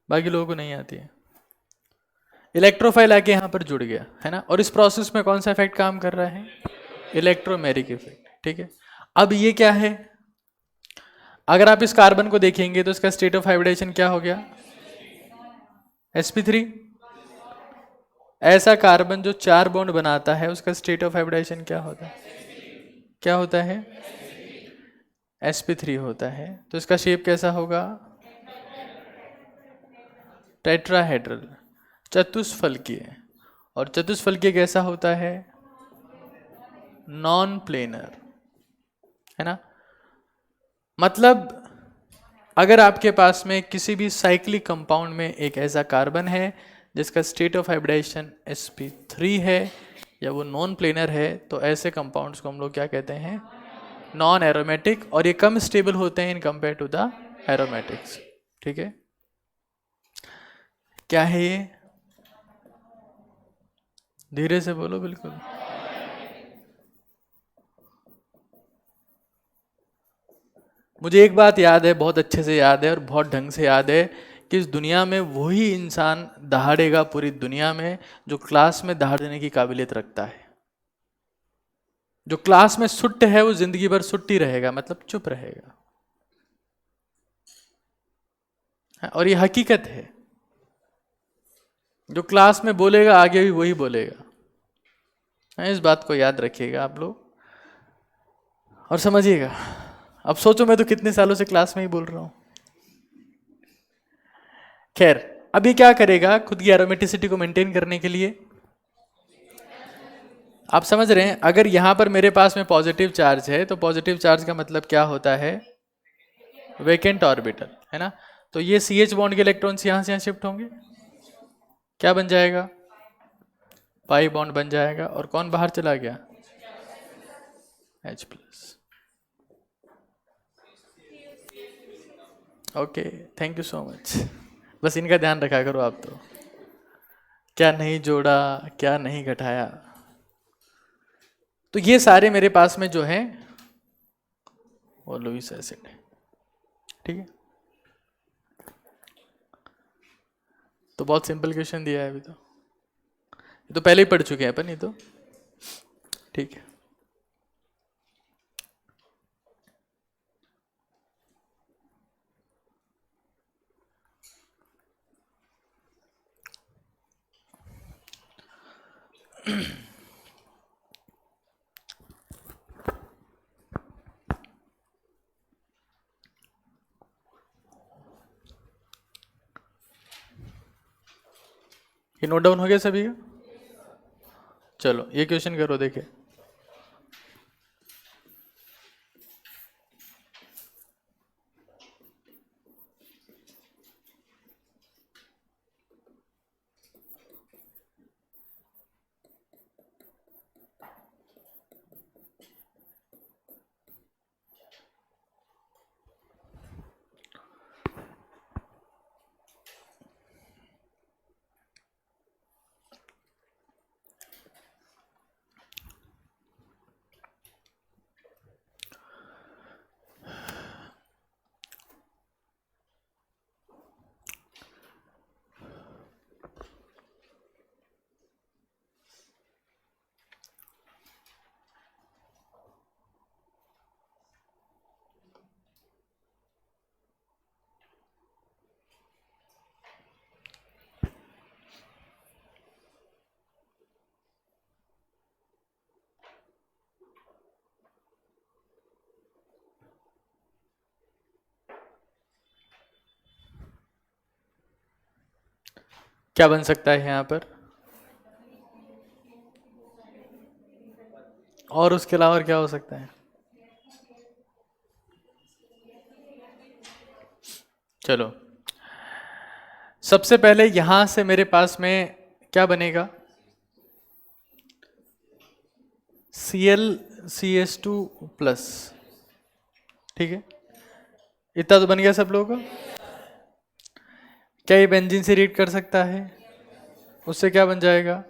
बाकी लोगों को नहीं आती है। इलेक्ट्रोफाइल आके यहां पर जुड़ गया, है ना, और इस प्रोसेस में कौन सा इफेक्ट काम कर रहा है, इलेक्ट्रोमेरिक इफेक्ट, ठीक है। अब ये क्या है, अगर आप इस कार्बन को देखेंगे तो इसका स्टेट ऑफ हाइब्रिडेशन क्या हो गया, sp3। ऐसा कार्बन जो 4 बॉन्ड बनाता है उसका स्टेट ऑफ हाइब्रिडेशन क्या होता है, क्या होता है, sp3 होता है। तो इसका शेप कैसा होगा, टेट्राहेड्रल, चतुष्फलकीय। और चतुष्फलकीय कैसा होता है, नॉन प्लेनर, है ना। मतलब अगर आपके पास में किसी भी साइक्लिक कंपाउंड में एक ऐसा कार्बन है जिसका स्टेट ऑफ हाइब्रिडेशन sp3 है, या वो नॉन प्लेनर है, तो ऐसे कंपाउंड्स को हम लोग क्या कहते हैं, नॉन एरोमेटिक। और ये कम स्टेबल होते हैं in compare to the aromatics, ठीक है। क्या है ये, धीरे से बोलो बिल्कुल। मुझे एक बात याद है, बहुत अच्छे से याद है और बहुत ढंग से याद है, कि इस दुनिया में वही इंसान दहाड़ेगा पूरी दुनिया में जो क्लास में दहाड़ देने की काबिलियत रखता है। जो क्लास में सुट्ट है वो जिंदगी भर सुट्ट ही रहेगा, मतलब चुप रहेगा, और ये हकीकत है। जो क्लास में बोलेगा आगे भी वही बोलेगा। इस बात को याद रखिएगा आप लोग और समझिएगा। अब सोचो, मैं तो कितने सालों से क्लास में ही बोल रहा हूं। खैर, अभी क्या करेगा, खुद की एरोमेटिसिटी को मेंटेन करने के लिए, आप समझ रहे हैं, अगर यहां पर मेरे पास में पॉजिटिव चार्ज है तो पॉजिटिव चार्ज का मतलब क्या होता है, वेकेंट ऑर्बिटल, है ना। तो ये CH बॉन्ड के इलेक्ट्रॉन्स यहां से यहां शिफ्ट होंगे, क्या बन जाएगा, पाई बॉन्ड बन जाएगा, और कौन बाहर चला गया, H+। Okay, thank you so much. बस इनका ध्यान रखा करो आप तो, क्या नहीं जोड़ा, क्या नहीं घटाया। तो ये सारे मेरे पास में जो है वो लुईस एसिड है, ठीक है। तो बहुत सिंपल क्वेश्चन दिया है अभी तो, ये तो पहले ही पढ़ चुके हैं अपन, ये तो ठीक है। ये नोट डाउन हो गया सभी का? चलो ये क्वेश्चन करो, देखे। क्या बन सकता है यहाँ पर? और उसके अलावा और क्या हो सकता है? चलो, सबसे पहले यहां से मेरे पास में क्या बनेगा? ClCH2 plus. ठीक है, इतना तो बन गया सब लोगों का। क्या ये बेंजीन से रिएक्ट कर सकता है? उससे क्या बन जाएगा?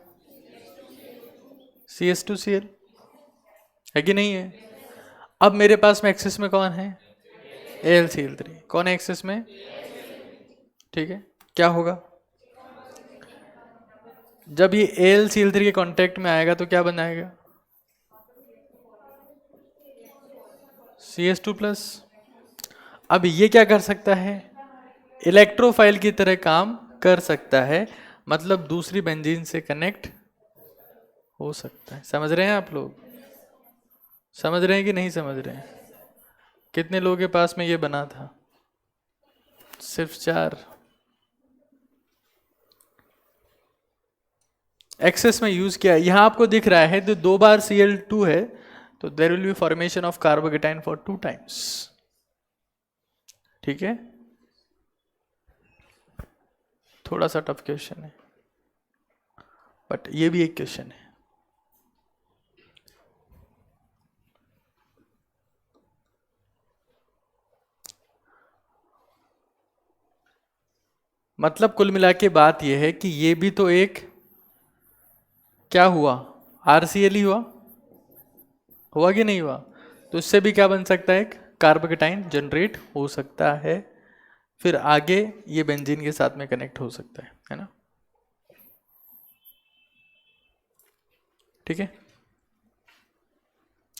CH2Cl, है कि नहीं है? अब मेरे पास में एक्सेस में कौन है? AlCl3। कौन है एक्सेस में? ठीक है, क्या होगा जब ये AlCl3 के कांटेक्ट में आएगा तो क्या बनाएगा? CH2 plus. अब ये क्या कर सकता है? इलेक्ट्रोफाइल की तरह काम कर सकता है, मतलब दूसरी बेंजीन से कनेक्ट हो सकता है। समझ रहे हैं आप लोग? समझ रहे हैं कि नहीं समझ रहे हैं? कितने लोगों के पास में ये बना था? सिर्फ 4। एक्सेस में यूज किया। यहां आपको दिख रहा है तो 2 बार Cl2 है, तो there will be formation of carbocation for 2 times. ठीक है, थोड़ा सा टफ क्वेश्चन है, बट ये भी एक क्वेश्चन है। मतलब कुल मिला के बात यह है कि ये भी तो एक क्या हुआ? RCl ही हुआ कि नहीं हुआ? तो इससे भी क्या बन सकता है? एक कार्बोकेटाइन जनरेट हो सकता है, फिर आगे ये बेंजीन के साथ में कनेक्ट हो सकता है ना? ठीक है,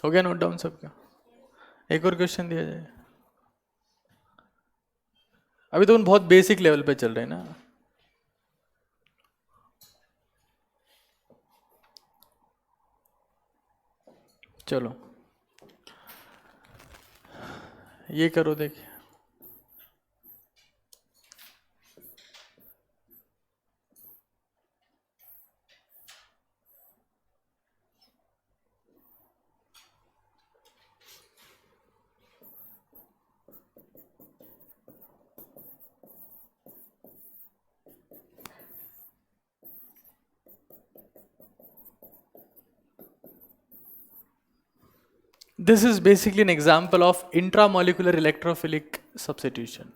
हो गया नोट डाउन सबका? एक और क्वेश्चन दिया जाए। अभी तो उन बहुत बेसिक लेवल पे चल रहे हैं ना। चलो ये करो, देखिए this is basically an example of intramolecular electrophilic substitution.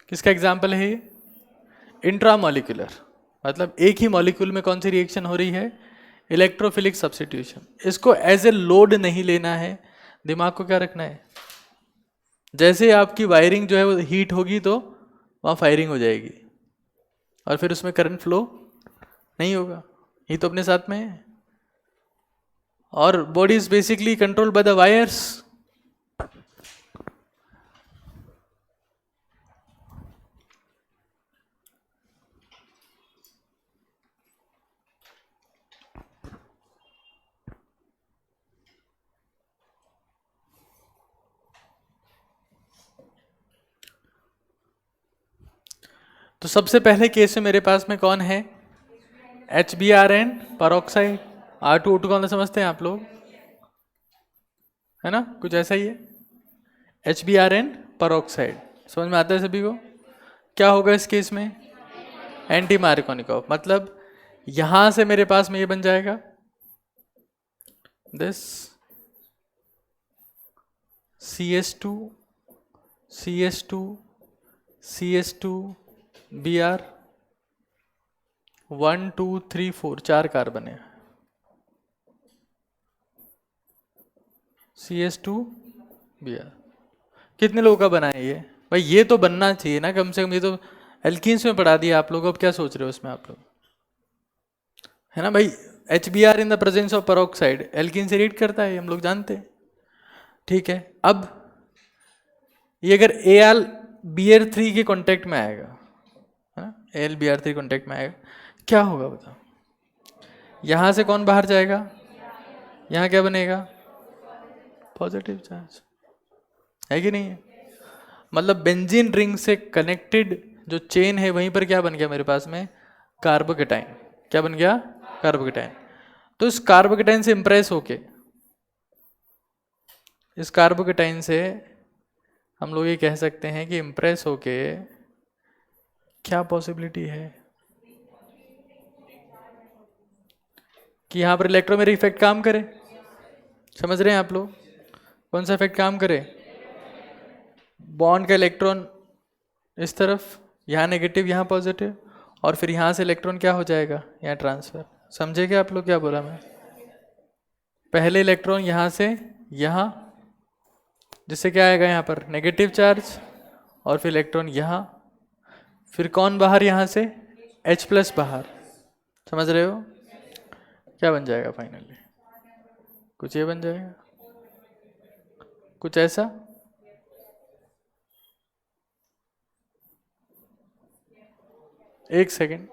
किसका एग्जाम्पल है ये? इंट्रामोलिकुलर, मतलब एक ही मॉलिक्यूल में कौन सी रिएक्शन हो रही है? Electrophilic substitution. इसको एज ए लोड नहीं लेना है, दिमाग को क्या रखना है? जैसे आपकी वायरिंग जो है वो हीट होगी तो वहाँ फायरिंग हो जाएगी और फिर उसमें करंट फ्लो नहीं होगा। ये तो अपने साथ में है। और body is basically control by the wires. तो सबसे पहले केस में मेरे पास में कौन है? HBrN peroxide. R2O2 कौन समझते हैं आप लोग? है ना, कुछ ऐसा ही है। HBrN परऑक्साइड समझ में आता है सभी को? क्या होगा इस केस में? Anti Markovnikov. मतलब यहां से मेरे पास में ये बन जाएगा this CH2 CH2 CH2 Br 1 2 3 4 4 carbon है। CH2 Br कितने लोगों का बना है ये? भाई ये तो बनना चाहिए ना कम से कम। ये तो एल्कीन्स में पढ़ा दिया आप लोग, अब क्या सोच रहे हो उसमें आप लोग? है ना भाई, HBr in the presence of peroxide alkene से रिएक्ट करता है, हम लोग जानते हैं। ठीक है, अब ये अगर AlBr3 के कांटेक्ट में आएगा, है ना, AlBr3 कांटेक्ट में आएगा, क्या होगा बताओ? यहां से कौन बाहर जाएगा? यहां क्या बनेगा? पॉजिटिव चार्ज, है कि नहीं है? मतलब बेंजीन रिंग से कनेक्टेड जो चेन है वहीं पर क्या बन गया मेरे पास में, कार्बोकेटाइन। क्या बन गया, कार्बोकेटाइन। तो इस कार्बोकेटाइन से इंप्रेस होके, इस कार्बोकेटाइन से हम लोग ये कह सकते हैं कि इंप्रेस होके क्या पॉसिबिलिटी है कि यहां पर इलेक्ट्रोमेरी इफेक्ट काम करे। समझ रहे हैं आप लोग, कौन सा इफेक्ट काम करे? बॉन्ड का इलेक्ट्रॉन इस तरफ, यहाँ नेगेटिव यहाँ पॉजिटिव, और फिर यहाँ से इलेक्ट्रॉन क्या हो जाएगा, यहाँ ट्रांसफर। समझे क्या आप लोग क्या बोला मैं? पहले इलेक्ट्रॉन यहाँ से यहाँ, जिससे क्या आएगा यहाँ पर नेगेटिव चार्ज, और फिर इलेक्ट्रॉन यहाँ, फिर कौन बाहर यहाँ से, H+ बाहर। समझ रहे हो? क्या बन जाएगा फाइनली? कुछ ये बन जाएगा, कुछ ऐसा। एक सेकेंड,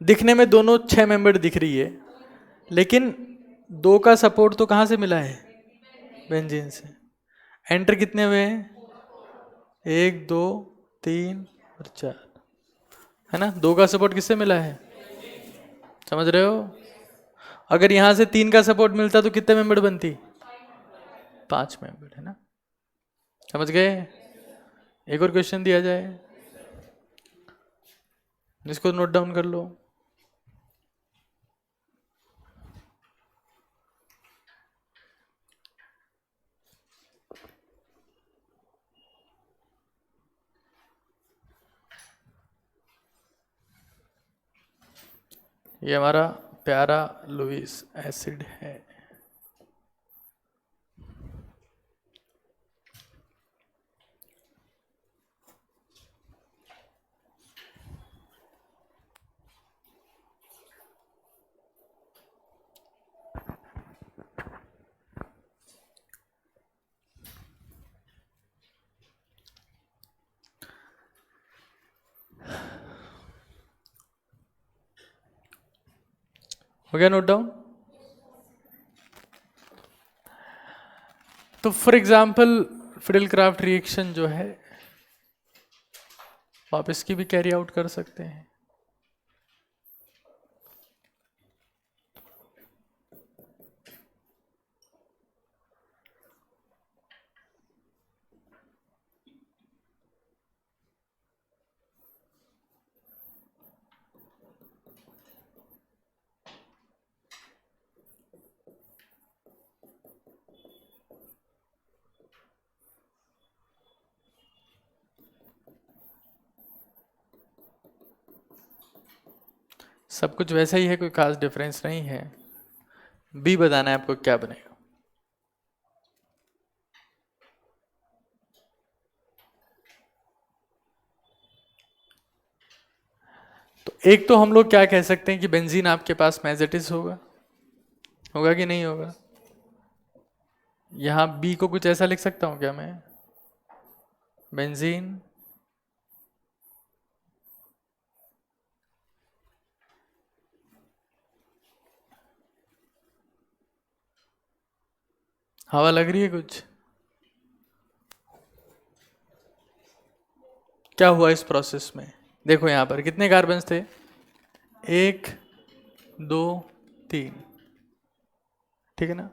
दिखने में दोनों 6 मेंबर दिख रही है, लेकिन 2 का सपोर्ट तो कहाँ से मिला है, बेंजीन से। एंटर कितने हुए हैं, 1 2 3 और 4, है ना। 2 का सपोर्ट किससे मिला है, समझ रहे हो? अगर यहां से 3 का सपोर्ट मिलता तो कितने मेंबर बनती, 5 मेंबर, है ना। समझ गए? एक और क्वेश्चन दिया जाए, जिसको नोट डाउन कर लो। ये हमारा प्यारा लुईस एसिड है। हो गया नोट डाउन? तो for example Fidel craft reaction जो है, आप इसकी भी कैरी आउट कर सकते हैं। सब कुछ वैसा ही है, कोई खास डिफरेंस नहीं है। बी बताना है आपको क्या बनेगा। तो एक तो हम लोग क्या कह सकते हैं कि बेंजीन आपके पास मैजेटिस होगा, होगा कि नहीं होगा। यहां बी को कुछ ऐसा लिख सकता हूं क्या मैं, बेंजीन हवा लग रही है कुछ, क्या हुआ इस प्रोसेस में? देखो यहां पर कितने कार्बन थे, 1 2 3, ठीक है ना।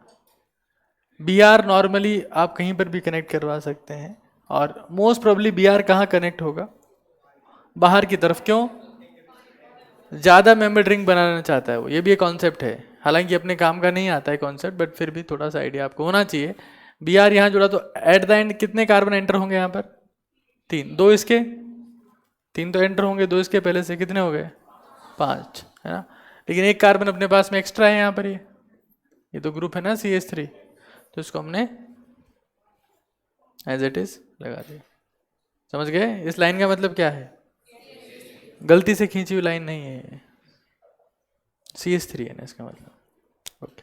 बी आर नॉर्मली आप कहीं पर भी कनेक्ट करवा सकते हैं, और मोस्ट प्रोबेबली बी आर कहाँ कनेक्ट होगा, बाहर की तरफ। क्यों? ज्यादा मेंबर रिंग बनाना चाहता है वो, ये भी एक कॉन्सेप्ट है। हालांकि अपने काम का नहीं आता है कॉन्सेप्ट, बट फिर भी थोड़ा सा आइडिया आपको होना चाहिए। बी आर यहाँ जुड़ा तो एट द एंड कितने कार्बन एंटर होंगे यहाँ पर, 3, 2 इसके, 3 तो एंटर होंगे, 2 इसके, पहले से कितने हो गए, 5, है ना। लेकिन एक कार्बन अपने पास में एक्स्ट्रा है यहाँ पर, ये तो ग्रुप है ना CH3, तो इसको हमने एज इट इज लगा दिया। समझ गए? इस लाइन का मतलब क्या है, गलती से खींची हुई लाइन नहीं है, CH3 है ना इसका मतलब। ओके,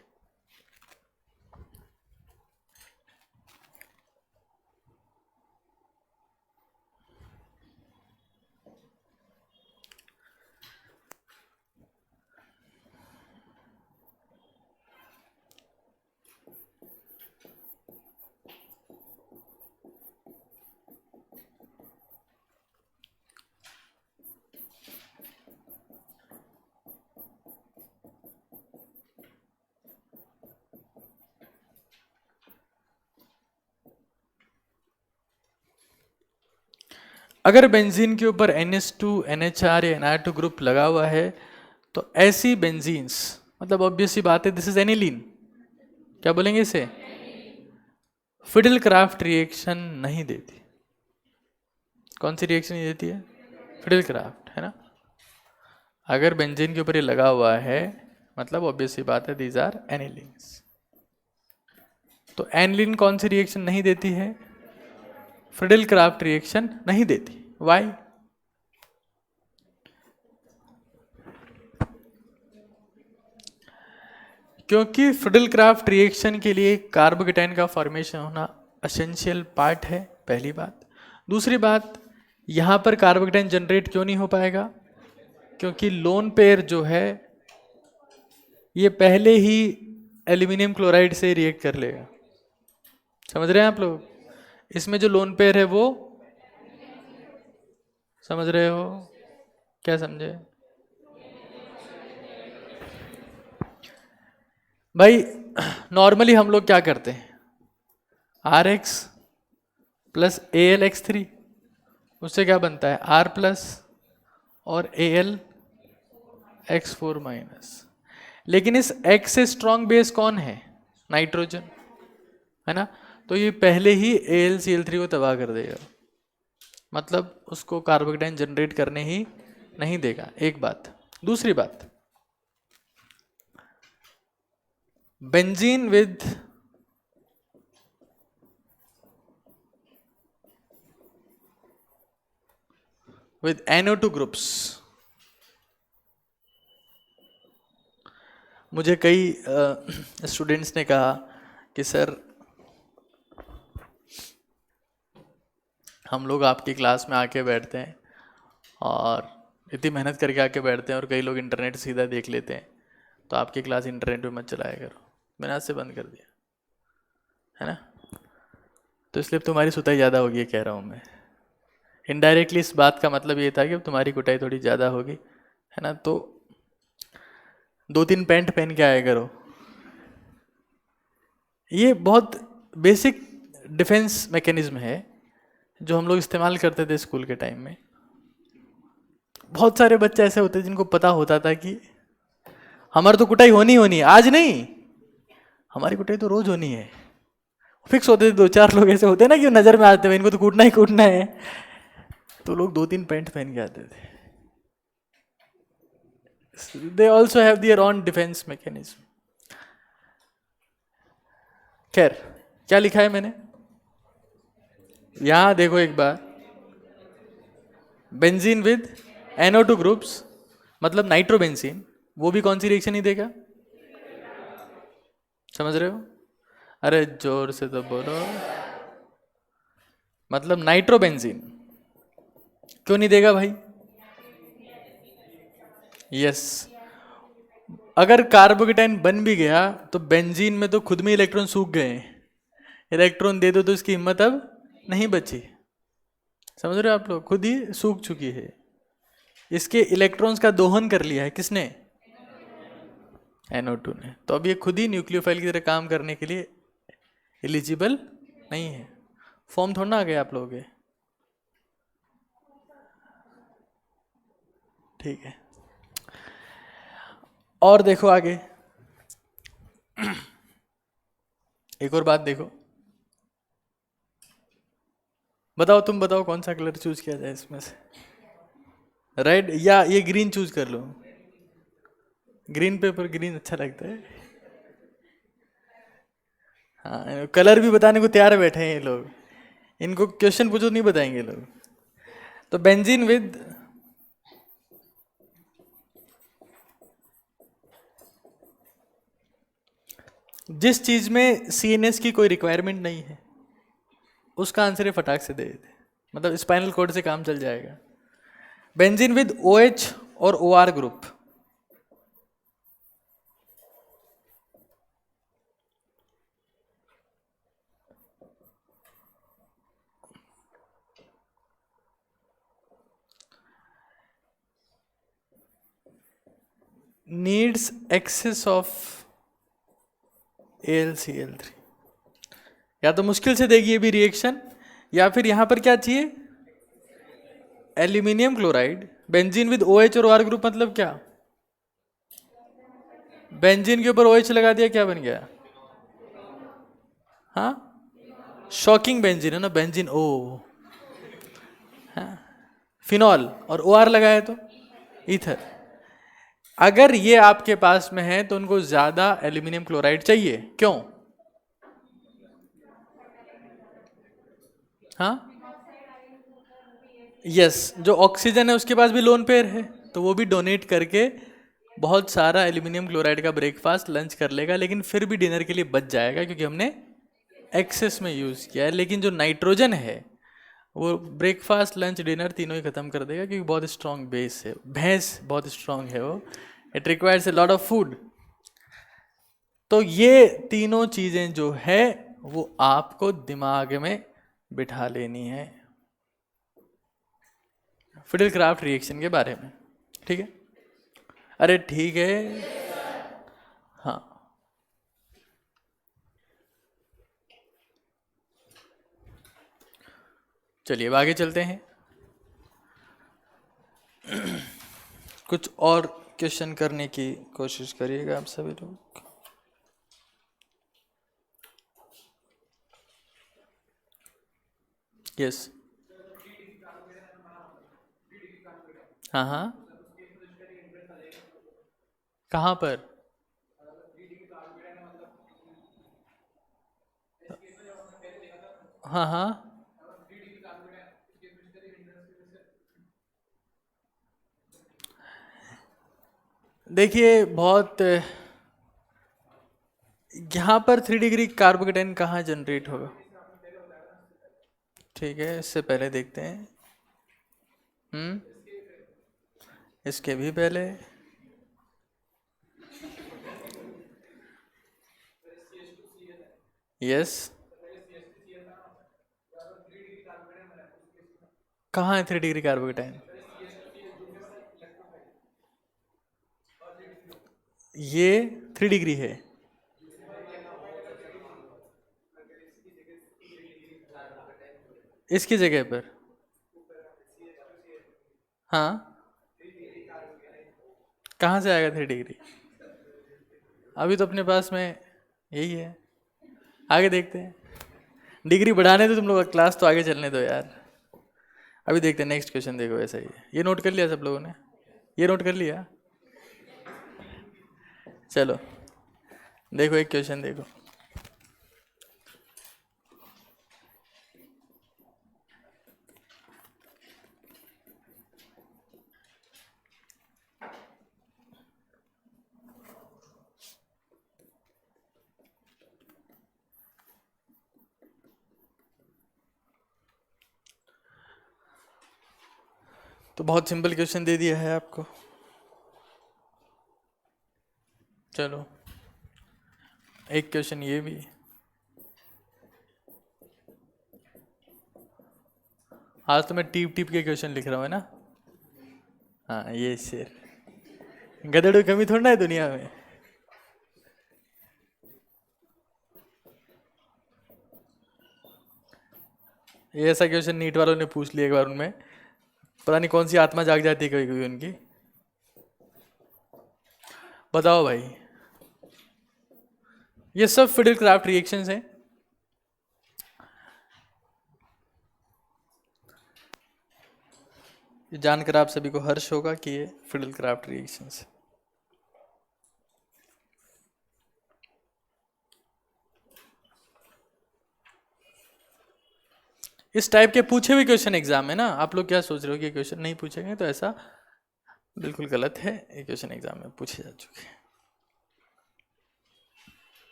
अगर बेंजीन के ऊपर NH2 NHR या NR2 ग्रुप लगा हुआ है तो ऐसी बेंजीन्स, मतलब ऑब्वियस सी बात है, दिस इज एनिलीन, क्या बोलेंगे इसे, फिडल क्राफ्ट रिएक्शन नहीं देती। कौन सी रिएक्शन नहीं देती है, फिडल क्राफ्ट, है ना। अगर बेंजीन के ऊपर ये लगा हुआ है मतलब ऑब्वियस सी बात है, दीज आर एनिलीन्स। तो एनिलीन कौन सी रिएक्शन नहीं देती है, फिडल क्राफ्ट रिएक्शन नहीं देती। वाई, क्योंकि फिडल क्राफ्ट रिएक्शन के लिए कार्बोकेटाइन का फॉर्मेशन होना एसेंशियल पार्ट है, पहली बात। दूसरी बात, यहां पर कार्बोकेटाइन जनरेट क्यों नहीं हो पाएगा, क्योंकि लोन पेयर जो है ये पहले ही एल्यूमिनियम क्लोराइड से रिएक्ट कर लेगा। समझ रहे हैं आप लोग, इसमें जो लोन पेयर है वो, समझ रहे हो, क्या समझे भाई। नॉर्मली हम लोग क्या करते हैं, RX प्लस AlX3, उससे क्या बनता है R प्लस और AlX4 माइनस। लेकिन इस X से स्ट्रॉन्ग बेस कौन है, नाइट्रोजन, है ना। तो ये पहले ही AlCl3 को तबाह कर देगा, मतलब उसको कार्बोकेटाइन जनरेट करने ही नहीं देगा, एक बात। दूसरी बात, बेंजीन विद NO2 ग्रुप्स, मुझे कई स्टूडेंट्स ने कहा कि सर हम लोग आपकी क्लास में आके बैठते हैं और इतनी मेहनत करके आके बैठते हैं और कई लोग इंटरनेट सीधा देख लेते हैं, तो आपकी क्लास इंटरनेट पे मत चलाया करो। मैंने आज से बंद कर दिया, है ना। तो इसलिए तुम्हारी सुताई ज़्यादा होगी, ये कह रहा हूँ मैं। इनडायरेक्टली इस बात का मतलब ये था कि अब तुम्हारी कुटाई थोड़ी ज़्यादा होगी, है ना। तो 2-3 पैंट पहन के आया करो। ये बहुत बेसिक डिफेंस मैकेनिज्म है जो हम लोग इस्तेमाल करते थे स्कूल के टाइम में। बहुत सारे बच्चे ऐसे होते जिनको पता होता था कि हमारी तो कुटाई होनी होनी है, आज नहीं, हमारी कुटाई तो रोज होनी है। फिक्स होते थे, 2-4 लोग ऐसे होते ना कि नजर में आते हुए इनको तो कूटना ही कूटना है, तो लोग 2-3 पैंट पहन के आते थे। They also have their own defence mechanism. खैर, क्या लिखा है मैंने यहां देखो एक बार, बेंजीन विद NO2 ग्रुप्स मतलब नाइट्रोबेंजीन, वो भी कौन सी रिएक्शन ही देगा, समझ रहे हो, अरे जोर से तो बोलो। मतलब नाइट्रोबेंजीन क्यों नहीं देगा भाई, यस। अगर कार्बोकेटाइन बन भी गया तो बेंजीन में तो खुद में इलेक्ट्रॉन सूख गए, इलेक्ट्रॉन दे दो तो इसकी हिम्मत अब नहीं बची, समझ रहे हो आप लोग, खुद ही सूख चुकी है। इसके इलेक्ट्रॉन्स का दोहन कर लिया है किसने, NO2 ने। तो अब ये खुद ही न्यूक्लियोफाइल की तरह काम करने के लिए एलिजिबल नहीं है। फॉर्म थोड़ा ना आ गया आप लोगों के, ठीक है। और देखो आगे एक और बात देखो, बताओ, तुम बताओ कौन सा कलर चूज किया जाए इसमें से, रेड या ये ग्रीन चूज कर लो। ग्रीन पेपर, ग्रीन अच्छा लगता है। हाँ, कलर भी बताने को तैयार बैठे हैं ये लोग, इनको क्वेश्चन पूछो नहीं बताएंगे लोग। तो बेंजीन विद जिस चीज में CNS की कोई रिक्वायरमेंट नहीं है उसका आंसर है फटाक से दे देते, मतलब स्पाइनल कोड से काम चल जाएगा। बेंजीन विद OH और OR group, needs excess of AlCl3। या तो मुश्किल से देगी ये भी रिएक्शन, या फिर यहां पर क्या चाहिए, aluminium chloride, benzene with OH और OR ग्रुप मतलब क्या? बेंजीन के ऊपर OH लगा दिया, क्या बन गया? हाँ, शॉकिंग बेंजीन है ना, बेंजीन ओ। फिनॉल और OR लगाया तो ईथर। अगर ये आपके पास में है तो उनको ज्यादा एल्यूमिनियम क्लोराइड चाहिए, क्यों? हाँ, यस, जो ऑक्सीजन है उसके पास भी लोन पेयर है, तो वो भी डोनेट करके बहुत सारा एल्यूमिनियम क्लोराइड का ब्रेकफास्ट लंच कर लेगा, लेकिन फिर भी डिनर के लिए बच जाएगा क्योंकि हमने एक्सेस में यूज किया है। लेकिन जो नाइट्रोजन है वो ब्रेकफास्ट लंच डिनर तीनों ही खत्म कर देगा क्योंकि बहुत स्ट्रांग बेस है, भैंस बहुत स्ट्रांग है वो, it requires a lot of food. तो ये तीनों चीजें जो है वो आपको दिमाग में बिठा लेनी है फिडेल क्राफ्ट रिएक्शन के बारे में, ठीक है? अरे ठीक है, हाँ। चलिए अब आगे चलते हैं। कुछ और क्वेश्चन करने की कोशिश करिएगा आप सभी लोग। यस, हाँ हाँ, कहाँ पर? हाँ हाँ, देखिए बहुत यहाँ पर 3 डिग्री कार्बोकेटाइन कहाँ जनरेट होगा? ठीक है, इससे पहले देखते हैं। इसके भी पहले। यस, कहाँ है 3 डिग्री कार्बोकेटाइन? ये 3 डिग्री है। इसकी जगह पर, हाँ, कहाँ से आएगा 3 डिग्री? अभी तो अपने पास में यही है। आगे देखते हैं, डिग्री बढ़ाने दो तुम लोग, क्लास तो आगे चलने दो यार। अभी देखते हैं नेक्स्ट क्वेश्चन, देखो ऐसा ही है। ये नोट कर लिया सब लोगों ने? ये नोट कर लिया? चलो देखो एक क्वेश्चन देखो। तो बहुत सिंपल क्वेश्चन दे दिया है आपको। चलो एक क्वेश्चन ये भी। आज तो मैं टीप टीप के क्वेश्चन लिख रहा हूँ, है ना? हाँ, ये शेर, गधेड़ों की कमी थोड़ा ना है दुनिया में। ये ऐसा क्वेश्चन नीट वालों ने पूछ लिया एक बार, उनमें पता नहीं कौन सी आत्मा जाग जाती है कभी कभी उनकी। बताओ भाई, ये सब फिडेल क्राफ्ट रिएक्शंस हैं। ये जानकर आप सभी को हर्ष होगा कि ये फिडेल क्राफ्ट रिएक्शंस। इस टाइप के पूछे हुए क्वेश्चन एग्जाम में ना, आप लोग क्या सोच रहे हो कि क्वेश्चन नहीं पूछेंगे, तो ऐसा बिल्कुल गलत है। ये क्वेश्चन एग्जाम में पूछे जा चुके हैं।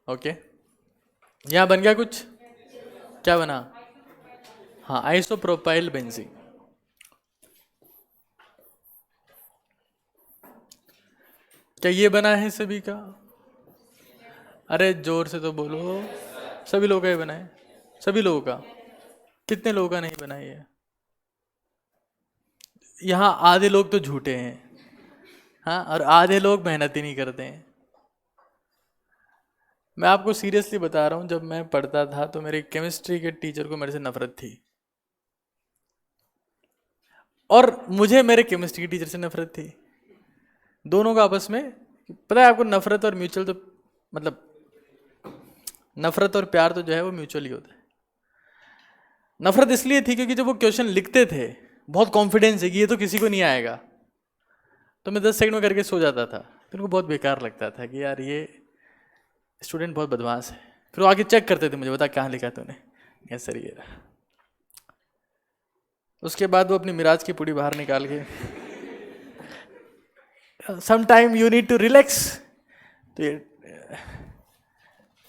ओके, यहाँ बन गया कुछ? क्या बना? हाँ, आइसोप्रोपाइल बेंजीन। क्या ये बना है सभी का? अरे जोर से तो बोलो। सभी लोगों का ये बना है? सभी लोगों का? कितने लोगों का नहीं बना है? यहाँ आधे लोग तो झूठे हैं, हाँ, और आधे लोग मेहनत ही नहीं करते हैं। मैं आपको सीरियसली बता रहा हूँ, जब मैं पढ़ता था तो मेरे केमिस्ट्री के टीचर को मेरे से नफरत थी। और मुझे मेरे केमिस्ट्री की टीचर से नफरत थी। दोनों का आपस में, पता है आपको, नफरत और म्यूचुअल तो मतलब नफरत और प्यार तो जो है वो म्यूचुअल ही होता है। नफरत इसलिए थी क्योंकि जब वो क्वेश्चन लिखते थे बहुत कॉन्फिडेंस है कि ये तो किसी को नहीं आएगा, तो मैं 10 सेकंड में करके सो जाता था। तो उनको बहुत बेकार लगता था कि यार ये स्टूडेंट बहुत बदमाश है। फिर वो आके चेक करते थे मुझे, बता कहाँ लिखा तूने, यस सर ये रहा। उसके बाद वो अपनी मिराज की पूड़ी बाहर निकाल के some time you need to relax, तो ये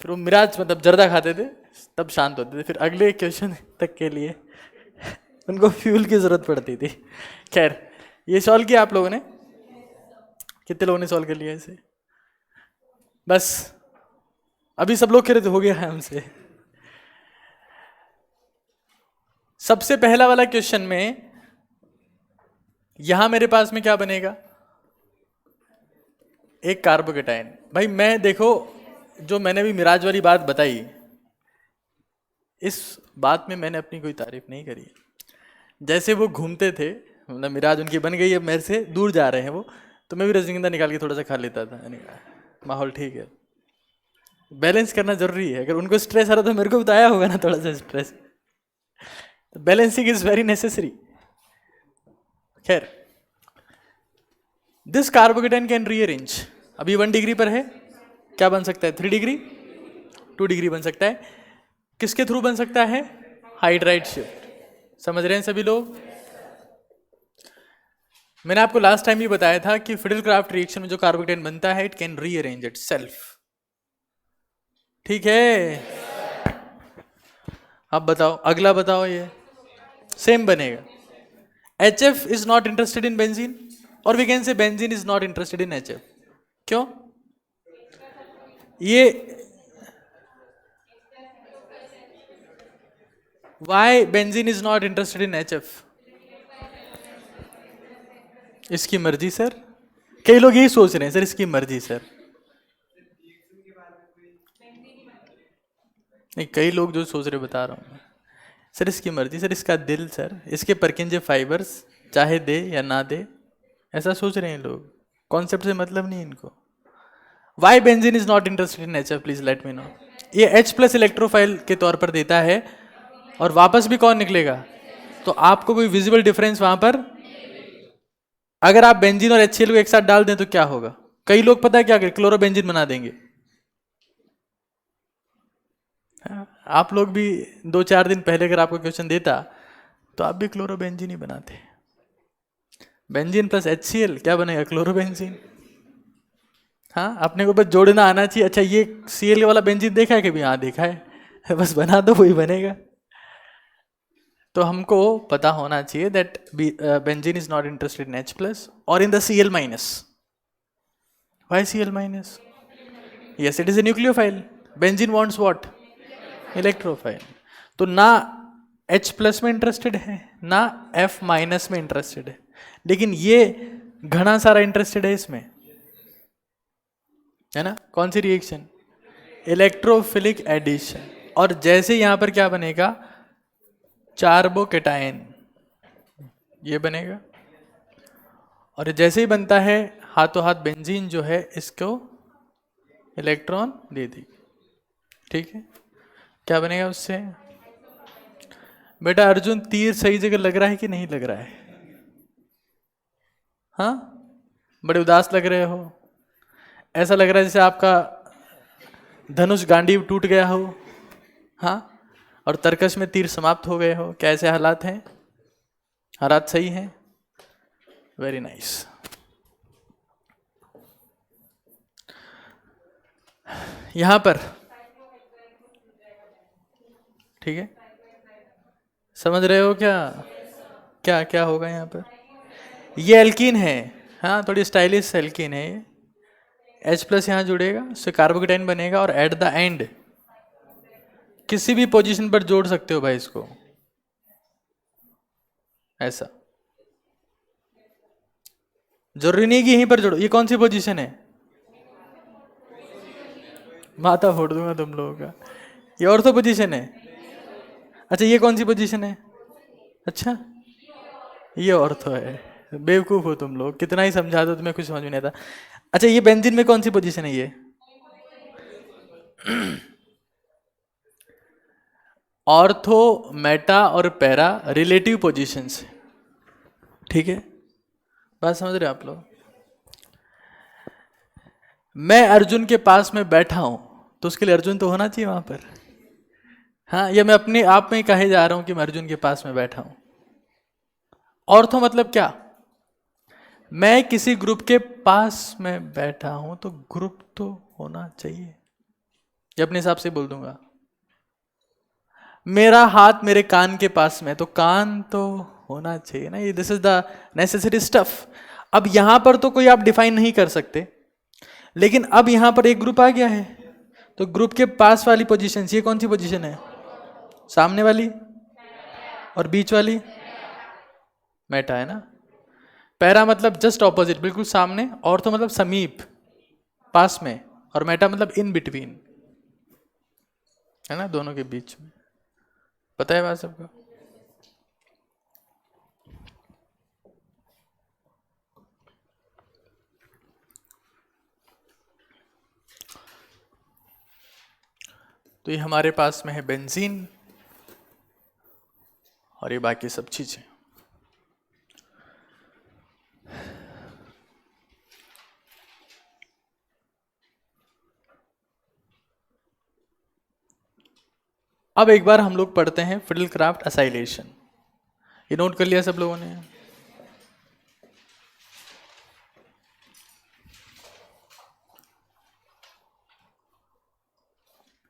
फिर वो मिराज मतलब जर्दा खाते थे तब शांत होते थे। फिर अगले क्वेश्चन तक के लिए उनको फ्यूल की जरूरत पड़ती थी। खैर ये सॉल्व किया आप लोगों ने, कितने लोगों ने सॉल्व कर लिया इसे? बस अभी सब लोग कह रहे थे हो गया है हमसे। सबसे पहला वाला क्वेश्चन में यहां मेरे पास में क्या बनेगा? एक कार्बोकेटाइन। भाई मैं देखो जो मैंने अभी मिराज वाली बात बताई, इस बात में मैंने अपनी कोई तारीफ नहीं करी। जैसे वो घूमते थे, मतलब मिराज उनकी बन गई है, मेरे से दूर जा रहे हैं वो, तो मैं भी रजनीगंधा निकाल के थोड़ा सा खा लेता था। माहौल ठीक है, बैलेंस करना जरूरी है। अगर उनको स्ट्रेस आ रहा तो मेरे को भी तो आया होगा ना थोड़ा सा स्ट्रेस, तो बैलेंसिंग इज वेरी नेसेसरी। खैर दिस कार्बोकेटाइन कैन रीअरेंज। अभी 1 डिग्री पर है, क्या बन सकता है? 3 डिग्री, 2 डिग्री बन सकता है। किसके थ्रू बन सकता है? Hydride shift. समझ रहे हैं सभी लोग? मैंने आपको लास्ट टाइम भी बताया था कि फिडल क्राफ्ट रिएक्शन में जो कार्बोकेटाइन बनता है इट कैन रीअरेंज इटसेल्फ। ठीक है, अब बताओ अगला, बताओ ये सेम बनेगा। HF is not interested in benzene, और we can say benzene is not interested in HF। क्यों? ये why benzene is not interested in HF? इसकी मर्जी सर। कई लोग यही सोच रहे हैं सर, इसकी मर्जी सर। नहीं, कई लोग जो सोच रहे बता रहा हूं सर, इसकी मर्जी सर, इसका दिल सर, इसके परकिंजे फाइबर्स चाहे दे या ना दे, ऐसा सोच रहे हैं लोग। कॉन्सेप्ट से मतलब नहीं इनको। Why benzene is not interested in HF, please let me know. ये H+ इलेक्ट्रोफाइल के तौर पर देता है और वापस भी कौन निकलेगा? तो आपको कोई विजिबल डिफरेंस वहां पर, अगर आप बेंजीन और HCl को एक साथ डाल दें तो क्या होगा? कई लोग पता है क्या करें, क्लोरोबेंजीन बना देंगे। आप लोग भी 2-4 दिन पहले अगर आपको क्वेश्चन देता तो आप भी क्लोरोबेंजीन ही बनाते। बेंजीन प्लस HCl क्या बनेगा? क्लोरोबेंजीन। हाँ, अपने को बस जोड़ना आना चाहिए। अच्छा ये Cl वाला बेंजीन देखा है कभी? हाँ देखा है, बस बना दो वही बनेगा। तो हमको पता होना चाहिए that benzene is not interested in H+ और in the Cl-। Why Cl-? Yes it is a nucleophile. Benzene wants what? Electrophile. तो ना H+ में इंटरेस्टेड है ना F- में इंटरेस्टेड है, लेकिन ये घना सारा इंटरेस्टेड है इसमें, है ना? कौन सी रिएक्शन? Electrophilic addition. और जैसे यहां पर क्या बनेगा? कार्बोकेटाइन, ये बनेगा। और जैसे ही बनता है हाथों हाथ बेंजीन जो है इसको इलेक्ट्रॉन दे दी। ठीक है, क्या बनेगा उससे? बेटा अर्जुन तीर सही जगह लग रहा है कि नहीं लग रहा है? हाँ, बड़े उदास लग रहे हो। ऐसा लग रहा है जैसे आपका धनुष गांडीव टूट गया हो, हाँ, और तरकश में तीर समाप्त हो गए हो। क्या ऐसे हालात हैं? हालात सही हैं? Very nice. यहां पर ठीक है, समझ रहे हो क्या? क्या क्या होगा यहां पर? ये एल्कीन है, हाँ, थोड़ी स्टाइलिश एल्कीन है ये। H+ यहां जुड़ेगा, उससे कार्बोकेटाइन बनेगा, और एट द एंड किसी भी पोजीशन पर जोड़ सकते हो भाई इसको, ऐसा जरूरी नहीं कि यहीं पर जोड़ो। ये कौन सी पोजीशन है? माथा फोड़ दूंगा तुम लोगों का। ये ऑर्थो पोजीशन है। अच्छा ये कौन सी पोजीशन है? अच्छा ये ऑर्थो है। बेवकूफ हो तुम लोग, कितना ही समझा दो तुम्हें कुछ समझ में नहीं आता। अच्छा ये बेंजीन में कौन सी पोजीशन है ये? ऑर्थो, मेटा और पैरा रिलेटिव पोजीशंस है, ठीक है? बात समझ रहे हो आप लोग? मैं अर्जुन के पास में बैठा हूं तो उसके लिए अर्जुन तो होना चाहिए वहां पर। हाँ, या मैं अपने आप में ही कहे जा रहा हूं कि मैं अर्जुन के पास में बैठा हूं। ऑर्थो मतलब क्या? मैं किसी ग्रुप के पास में बैठा हूं तो ग्रुप तो होना चाहिए, ये अपने हिसाब से बोल दूंगा। मेरा हाथ मेरे कान के पास में, तो कान तो होना चाहिए ना, ये this is the necessary stuff. अब यहां पर तो कोई आप डिफाइन नहीं कर सकते, लेकिन अब यहां पर एक ग्रुप आ गया है, तो ग्रुप के पास वाली पोजीशन, ये कौन सी पोजीशन है? सामने वाली, और बीच वाली मेटा है ना। पैरा मतलब जस्ट ऑपोजिट, बिल्कुल सामने, और तो मतलब समीप, पास में, और मेटा मतलब इन बिटवीन, है ना, दोनों के बीच में। पता है बात सबको? तो ये हमारे पास में है बेंजीन, और ये बाकी सब चीजें। अब एक बार हम लोग पढ़ते हैं फिडलक्राफ्ट असाइलेशन। ये नोट कर लिया सब लोगों ने?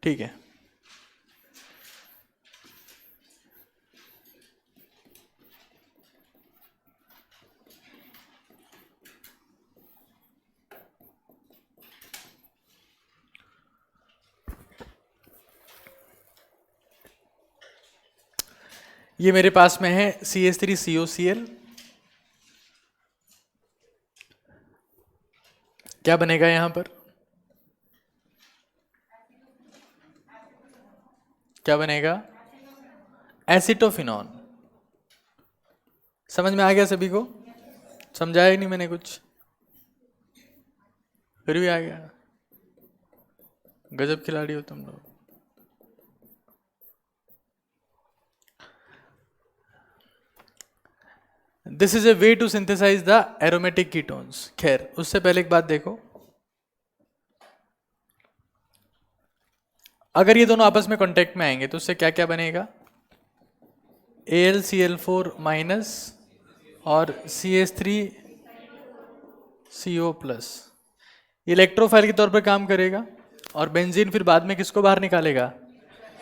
ठीक है। ये मेरे पास में है CH3COCl। क्या बनेगा यहां पर? क्या बनेगा? एसिटोफिनॉन। समझ में आ गया सभी को? समझाया ही नहीं मैंने कुछ, फिर भी आ गया। गजब खिलाड़ी हो तुम लोग। This is a way to synthesize the aromatic ketones. खैर, उससे पहले एक बात देखो, अगर ये दोनों आपस में कांटेक्ट में आएंगे तो उससे क्या क्या बनेगा? AlCl4 माइनस और CH3CO प्लस। इलेक्ट्रोफाइल के तौर पर काम करेगा, और बेंजीन फिर बाद में किसको बाहर निकालेगा?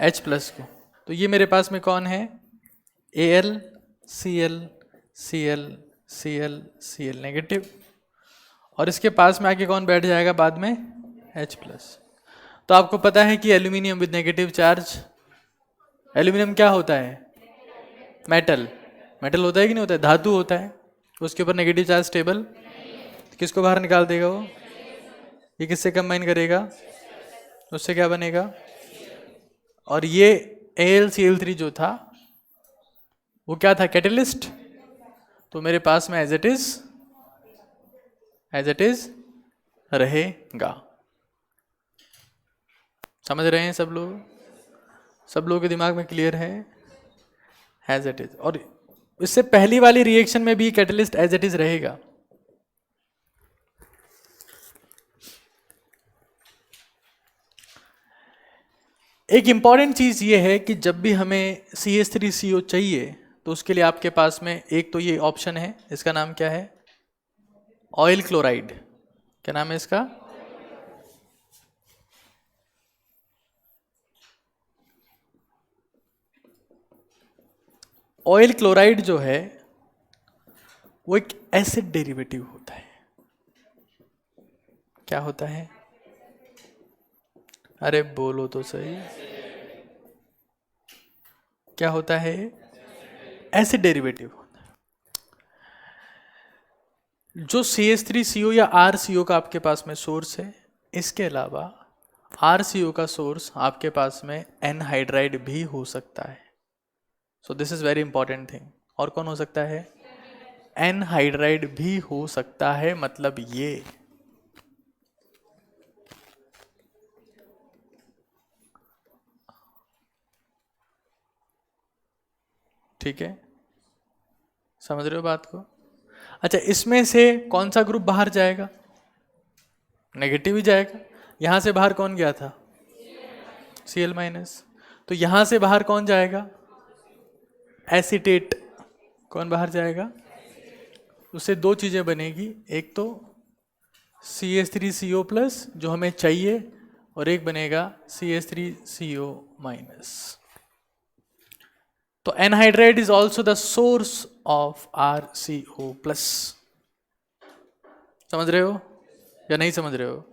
H प्लस को। तो ये मेरे पास में कौन है? AlCl नेगेटिव, और इसके पास में आके कौन बैठ जाएगा बाद में? H plus. तो आपको पता है कि aluminium with negative charge, aluminium क्या होता है? मेटल। मेटल होता है कि नहीं होता है? धातु होता है, उसके ऊपर नेगेटिव चार्ज स्टेबल, किसको बाहर निकाल देगा वो? ये किससे कंबाइन करेगा? उससे क्या बनेगा? और ये AlCl3 जो था वो क्या था? कैटलिस्ट। तो मेरे पास में एज इट इज रहेगा। समझ रहे हैं सब लोग? सब लोगों के दिमाग में क्लियर है? As it is. और इससे पहली वाली रिएक्शन में भी कैटलिस्ट एज इट इज रहेगा। एक इंपॉर्टेंट चीज ये है कि जब भी हमें CH3CO चाहिए तो उसके लिए आपके पास में एक तो ये ऑप्शन है, इसका नाम क्या है? Oil chloride. क्या नाम है इसका? ऑयल क्लोराइड जो है वो एक एसिड डेरिवेटिव होता है। क्या होता है? अरे बोलो तो सही। क्या होता है? एसिड डेरिवेटिव होता है। जो CH3CO या RCO का आपके पास में सोर्स है, इसके अलावा RCO का सोर्स आपके पास में एनहाइड्राइड भी हो सकता है। सो this is very important thing. और कौन हो सकता है? एनहाइड्राइड भी हो सकता है, मतलब ये। ठीक है, समझ रहे हो बात को? अच्छा, इसमें से कौन सा ग्रुप बाहर जाएगा? नेगेटिव ही जाएगा। यहां से बाहर कौन गया था? Cl minus. तो यहां से बाहर कौन जाएगा? एसीटेट। कौन बाहर जाएगा? उससे दो चीजें बनेगी, एक तो CH3CO प्लस जो हमें चाहिए, और एक बनेगा CH3CO माइनस। तो anhydride is also the source of RCO plus. समझ रहे हो या नहीं समझ रहे हो?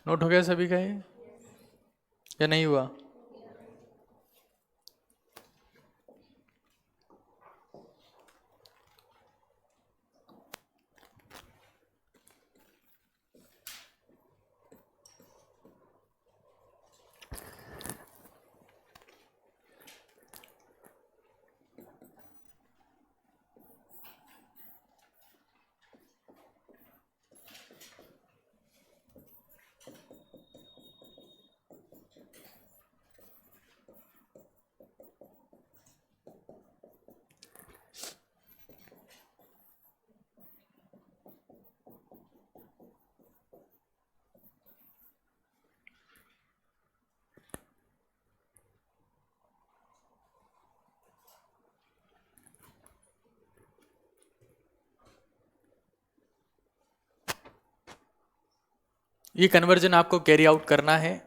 नोट हो गया सभी का ये या नहीं हुआ? ये कन्वर्जन आपको कैरी आउट करना है।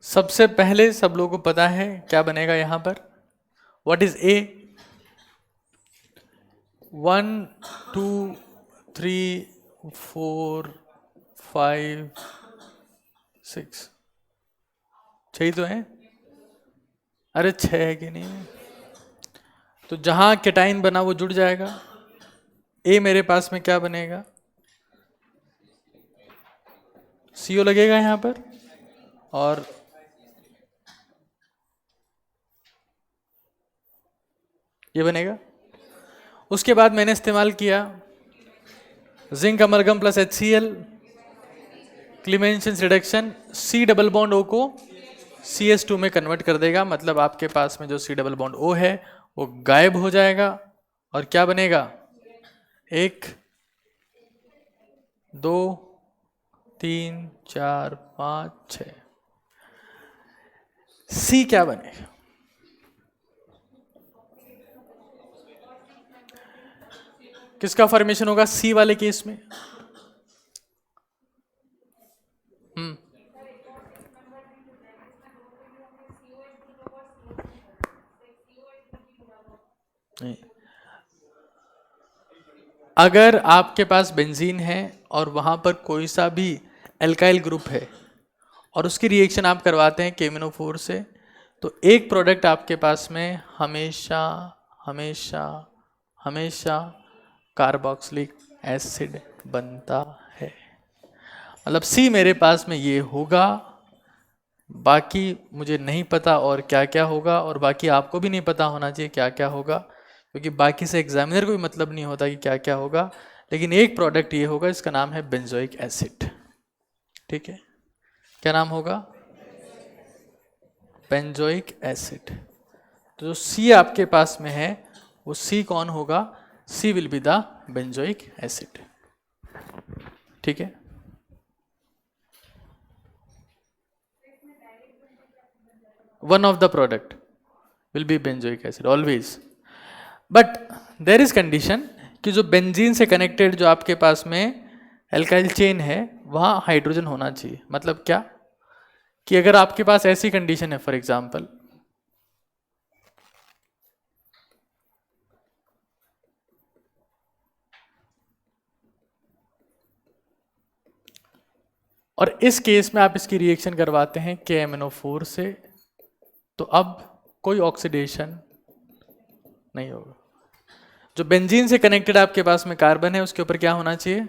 सबसे पहले सब लोगों को पता है क्या बनेगा यहां पर? What is a? 1 2 3 4 5 6 6 तो है। अरे 6 है कि नहीं? तो जहां केटाइन बना वो जुड़ जाएगा। ए मेरे पास में क्या बनेगा? CO लगेगा यहां पर, और ये बनेगा। उसके बाद मैंने इस्तेमाल किया zinc amalgam plus HCl, Clemmensen reduction, C double bond O को CH2 में कन्वर्ट कर देगा, मतलब आपके पास में जो C डबल बॉन्ड O है वो गायब हो जाएगा, और क्या बनेगा? 1 2 3 4 5 6। C क्या बनेगा? किसका फॉर्मेशन होगा C वाले केस में? नहीं, अगर आपके पास बेंजीन है और वहां पर कोई सा भी एल्काइल ग्रुप है और उसकी रिएक्शन आप करवाते हैं KMnO4 से, तो एक प्रोडक्ट आपके पास में हमेशा हमेशा हमेशा कार्बोक्सिलिक एसिड बनता है। मतलब सी मेरे पास में ये होगा, बाकी मुझे नहीं पता और क्या क्या होगा, और बाकी आपको भी नहीं पता होना चाहिए क्या क्या होगा, क्योंकि बाकी से एग्जामिनर को भी मतलब नहीं होता कि क्या क्या होगा। लेकिन एक प्रोडक्ट ये होगा, इसका नाम है बेंजोइक एसिड। ठीक है, क्या नाम होगा? Benzoic acid. तो जो सी आपके पास में है वो सी कौन होगा? C will be the benzoic acid. ठीक है, one of the product will be benzoic acid always, but there is condition कि जो बेंजीन से कनेक्टेड जो आपके पास में एल्काइल चेन है वहाँ हाइड्रोजन होना चाहिए। मतलब क्या कि अगर आपके पास ऐसी कंडीशन है, फॉर एग्जांपल और इस केस में आप इसकी रिएक्शन करवाते हैं KMnO4 से, तो अब कोई ऑक्सीडेशन नहीं होगा। जो बेंजीन से कनेक्टेड आपके पास में कार्बन है उसके ऊपर क्या होना चाहिए?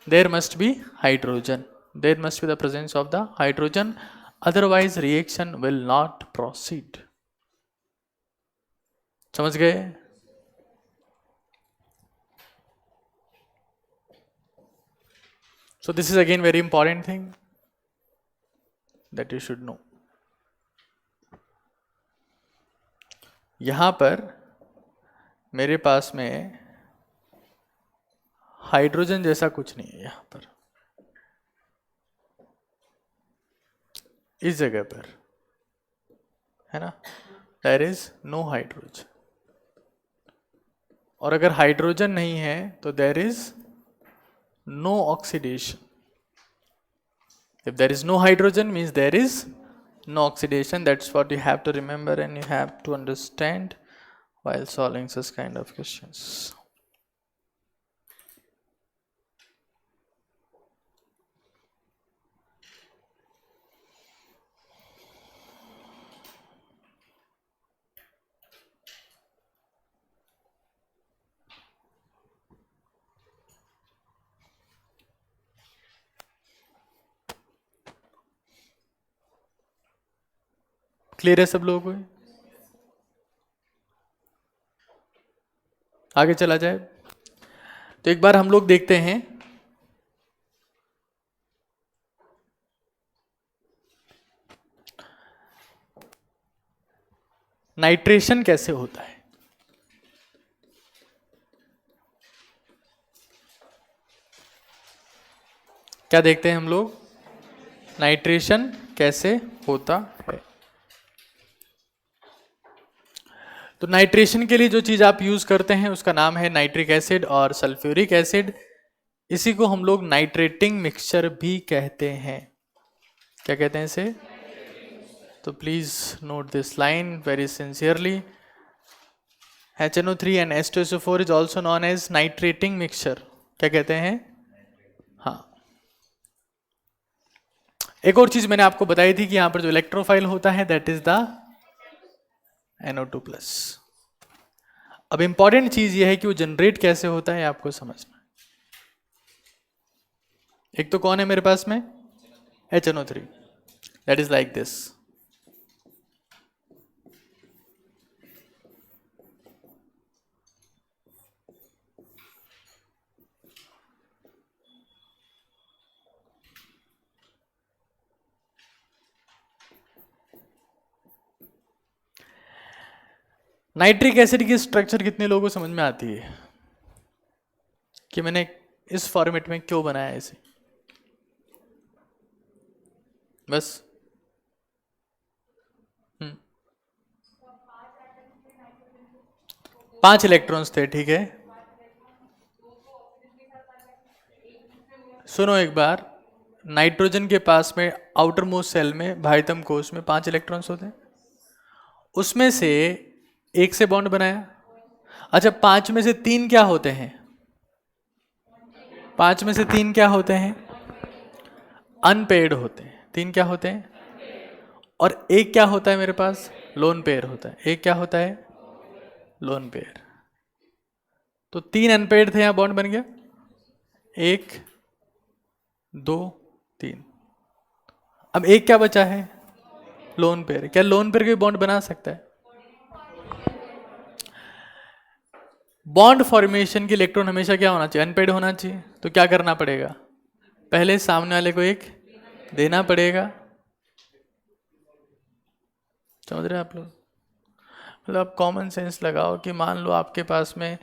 There must be hydrogen, there must be the presence of the hydrogen, otherwise reaction will not proceed. समझ गए? So this is again very important thing that you should know. यहां पर मेरे पास में हाइड्रोजन जैसा कुछ नहीं है, यहां पर इस जगह पर है ना, देयर इज नो हाइड्रोजन। और अगर हाइड्रोजन नहीं है तो there is no oxidation. If there is no hydrogen means there is no oxidation. That's what you have to remember and you have to understand while solving such kind of questions. Clear है सब लोगों को? आगे चला जाए तो एक बार हम लोग देखते हैं नाइट्रेशन कैसे होता है। क्या देखते हैं हम लोग? नाइट्रेशन कैसे होता है। तो नाइट्रेशन के लिए जो चीज आप यूज करते हैं उसका नाम है नाइट्रिक एसिड और सल्फ्यूरिक एसिड। इसी को हम लोग नाइट्रेटिंग मिक्सचर भी कहते हैं। क्या कहते हैं इसे? तो please note this line very sincerely. HNO3 and H2SO4 is also known as nitrating mixture। क्या कहते हैं? हाँ, एक और चीज मैंने आपको बताई थी कि यहां पर जो इलेक्ट्रोफाइल होता है दैट इज द NO2+। अब इंपॉर्टेंट चीज ये है कि वो जनरेट कैसे होता है आपको समझना। एक तो कौन है मेरे पास में? HNO3, that is like this. Nitric acid की स्ट्रक्चर कितने लोगों को समझ में आती है कि मैंने इस फॉर्मेट में क्यों बनाया इसे? बस 5 इलेक्ट्रॉन्स थे, ठीक है। सुनो एक बार, नाइट्रोजन के पास में आउटर मोस्ट सेल में बाह्यतम कोश में 5 इलेक्ट्रॉन्स होते हैं, उसमें से एक से बॉन्ड बनाया। अच्छा, 5 में से 3 क्या होते हैं? 5 में से 3 क्या होते हैं? अनपेयर्ड होते हैं। 3 क्या होते हैं? और एक क्या होता है मेरे पास? लोन पेयर होता है। एक क्या होता है? Lone pair. तो तो 3 अनपेड थे, यहां बॉन्ड बन गया 1 2 3। अब एक क्या बचा है, लोन पेयर। क्या लोन पेयर के बॉन्ड बना सकता है? बॉन्ड फॉर्मेशन के इलेक्ट्रॉन हमेशा क्या होना चाहिए, अनपेड होना चाहिए। तो क्या करना पड़ेगा, पहले सामने वाले को एक देना पड़ेगा। समझ रहे हैं आप लोग? मतलब आप कॉमन सेंस लगाओ कि मान लो आपके पास में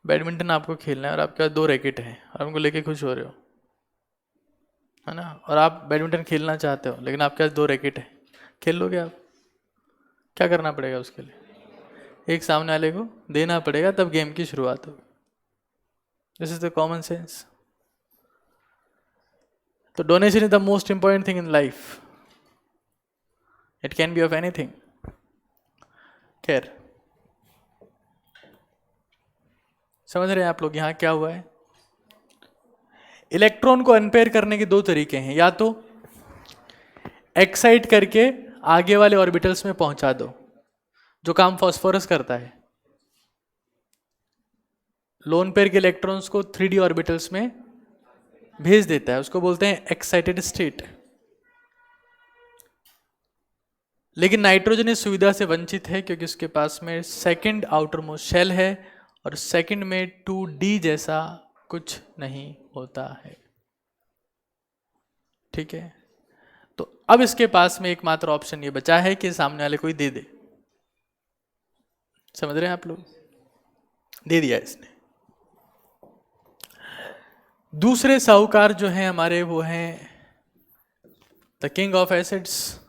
बैडमिंटन आपको खेलना है और आपके पास 2 रैकेट हैं और उनको लेके खुश हो रहे हो, है ना, और आप बैडमिंटन खेलना चाहते हो लेकिन आपके पास 2 रैकेट है, खेल लोगे आप? क्या करना पड़ेगा उसके लिए, एक सामने वाले को देना पड़ेगा, तब गेम की शुरुआत होगी। This is the common sense. तो donation is the most important thing in life. It can be of anything. खैर, समझ रहे हैं आप लोग यहां क्या हुआ है? इलेक्ट्रॉन को अनपेयर करने के 2 तरीके हैं, या तो एक्साइट करके आगे वाले ऑर्बिटल्स में पहुंचा दो, जो काम फास्फोरस करता है। लोन पेयर के इलेक्ट्रॉन्स को 3D ऑर्बिटल्स में भेज देता है, उसको बोलते हैं एक्साइटेड स्टेट। लेकिन नाइट्रोजन इस सुविधा से वंचित है क्योंकि उसके पास में सेकंड आउटर मोस्ट शेल है और सेकंड में 2D जैसा कुछ नहीं होता है। ठीक है, तो अब इसके पास में एकमात्र ऑप्शन ये बचा है कि सामने वाले कोई दे दे। समझ रहे हैं आप लोग? दे दिया इसने। दूसरे साहूकार जो हैं हमारे, वो हैं द किंग ऑफ एसिड्स।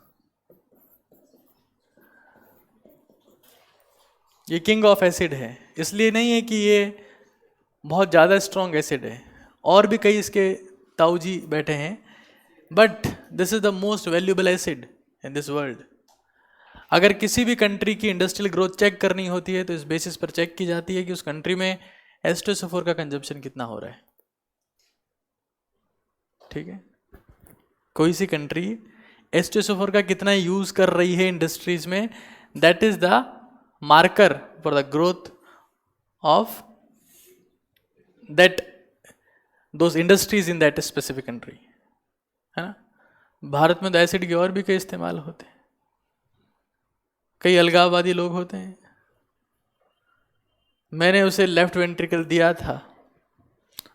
ये किंग ऑफ एसिड है, इसलिए नहीं है कि ये बहुत ज़्यादा स्ट्रॉन्ग एसिड है, और भी कई इसके ताऊजी बैठे हैं, but this is the most valuable acid in this world. अगर किसी भी कंट्री की इंडस्ट्रियल ग्रोथ चेक करनी होती है तो इस बेसिस पर चेक की जाती है कि उस कंट्री में H2SO4 का कंजप्शन कितना हो रहा है। ठीक है, कोई सी कंट्री H2SO4 का कितना यूज कर रही है इंडस्ट्रीज में, that is the marker for the growth of that those industries in that specific country, है ना। भारत में तो एसिड के और भी कई इस्तेमाल होते हैं, कई अलगाववादी लोग होते हैं। मैंने उसे लेफ्ट वेंट्रिकल दिया था,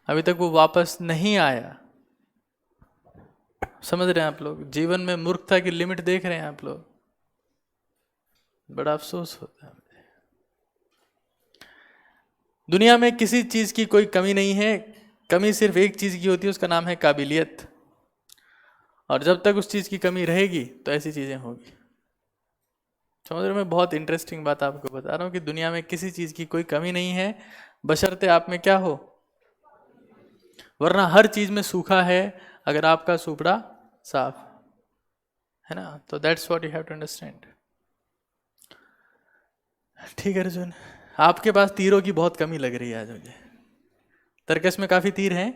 अभी तक वो वापस नहीं आया। समझ रहे हैं आप लोग? जीवन में मूर्खता की लिमिट देख रहे हैं आप लोग? बड़ा अफसोस होता है मुझे। दुनिया में किसी चीज की कोई कमी नहीं है, कमी सिर्फ एक चीज की होती है, उसका नाम है काबिलियत। और जब तक उस चीज की कमी रहेगी तो ऐसी चीजें होगी। समझ रहे हो? मैं बहुत इंटरेस्टिंग बात आपको बता रहा हूँ कि दुनिया में किसी चीज की कोई कमी नहीं है, बशर्ते आप में क्या हो, वरना हर चीज में सूखा है अगर आपका सुपड़ा साफ है ना। तो that's what you have to understand. ठीक है अर्जुन, आपके पास तीरों की बहुत कमी लग रही है आज मुझे। तर्कस में काफी तीर हैं,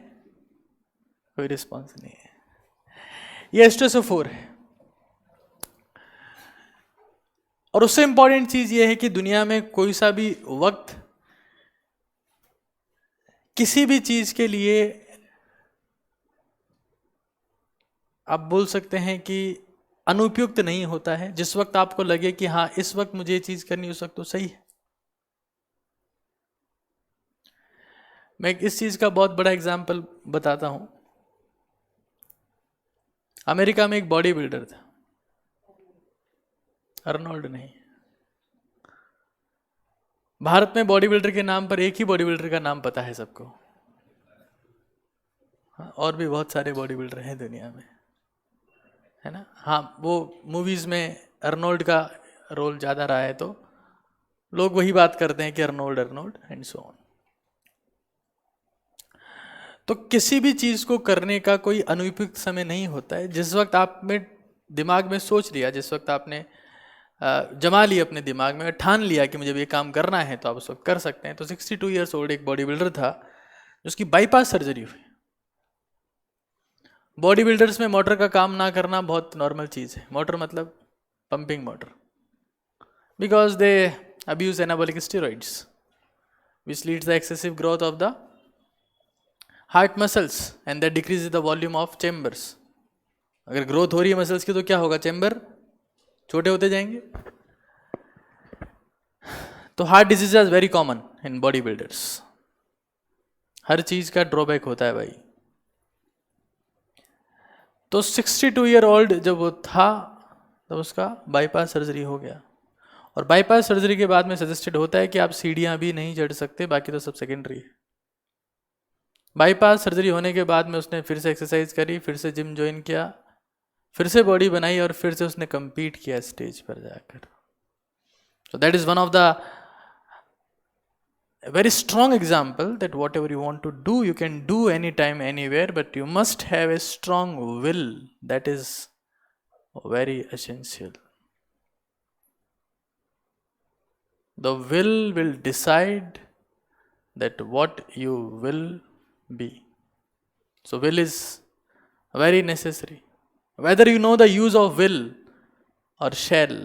कोई रिस्पॉन्स नहीं है। ये H2SO4 है। और उससे इंपॉर्टेंट चीज ये है कि दुनिया में कोई सा भी वक्त किसी भी चीज के लिए आप बोल सकते हैं कि अनुपयुक्त नहीं होता है। जिस वक्त आपको लगे कि हाँ इस वक्त मुझे ये चीज करनी, उस वक्त तो सही है। मैं इस चीज का बहुत बड़ा एग्जाम्पल बताता हूं। अमेरिका में एक बॉडी बिल्डर था, अर्नोल्ड नहीं। भारत में बॉडी बिल्डर के नाम पर एक ही बॉडी बिल्डर का नाम पता है सबको, और भी बहुत सारे बॉडी बिल्डर हैं दुनिया में, है ना। हाँ, वो मूवीज में अर्नोल्ड का रोल ज्यादा रहा है तो लोग वही बात करते हैं कि Arnold Arnold and so on. तो किसी भी चीज को करने का कोई अनुपयुक्त समय नहीं होता है। जिस वक्त आप में दिमाग में सोच लिया, जिस वक्त आपने जमा लिया अपने दिमाग में, ठान लिया कि मुझे ये काम करना है, तो आप उस वक्त कर सकते हैं। तो 62 ईयर्स ओल्ड एक बॉडी बिल्डर था जिसकी बाईपास सर्जरी हुई। बॉडी बिल्डर्स में मोटर का काम ना करना बहुत नॉर्मल चीज है। मोटर मतलब pumping motor, because they abuse anabolic steroids, which leads the excessive growth of the heart muscles and that decreases the volume of chambers. अगर ग्रोथ हो रही है मसल्स की तो क्या होगा, चेंबर छोटे होते जाएंगे. तो heart disease is very common in body builders. हर चीज का ड्रॉबैक होता है भाई. तो 62 ईयर ओल्ड जब वो था तब उसका बाईपास सर्जरी हो गया. और बाईपास सर्जरी के बाद में सजेस्टेड होता है कि आप सीढ़ियां भी नहीं चढ़ सकते, बाकी तो सब सेकेंडरी है. बाईपास सर्जरी होने के बाद में उसने फिर से एक्सरसाइज करी, फिर से जिम ज्वाइन किया, फिर से बॉडी बनाई और फिर से उसने compete किया स्टेज पर जाकर. So that is one of the very strong example that whatever you want to do, you can do anytime, anywhere, but you must have a strong will. That is very essential. The will decide that what you will be. So will is very necessary. Whether you know the use of will or shall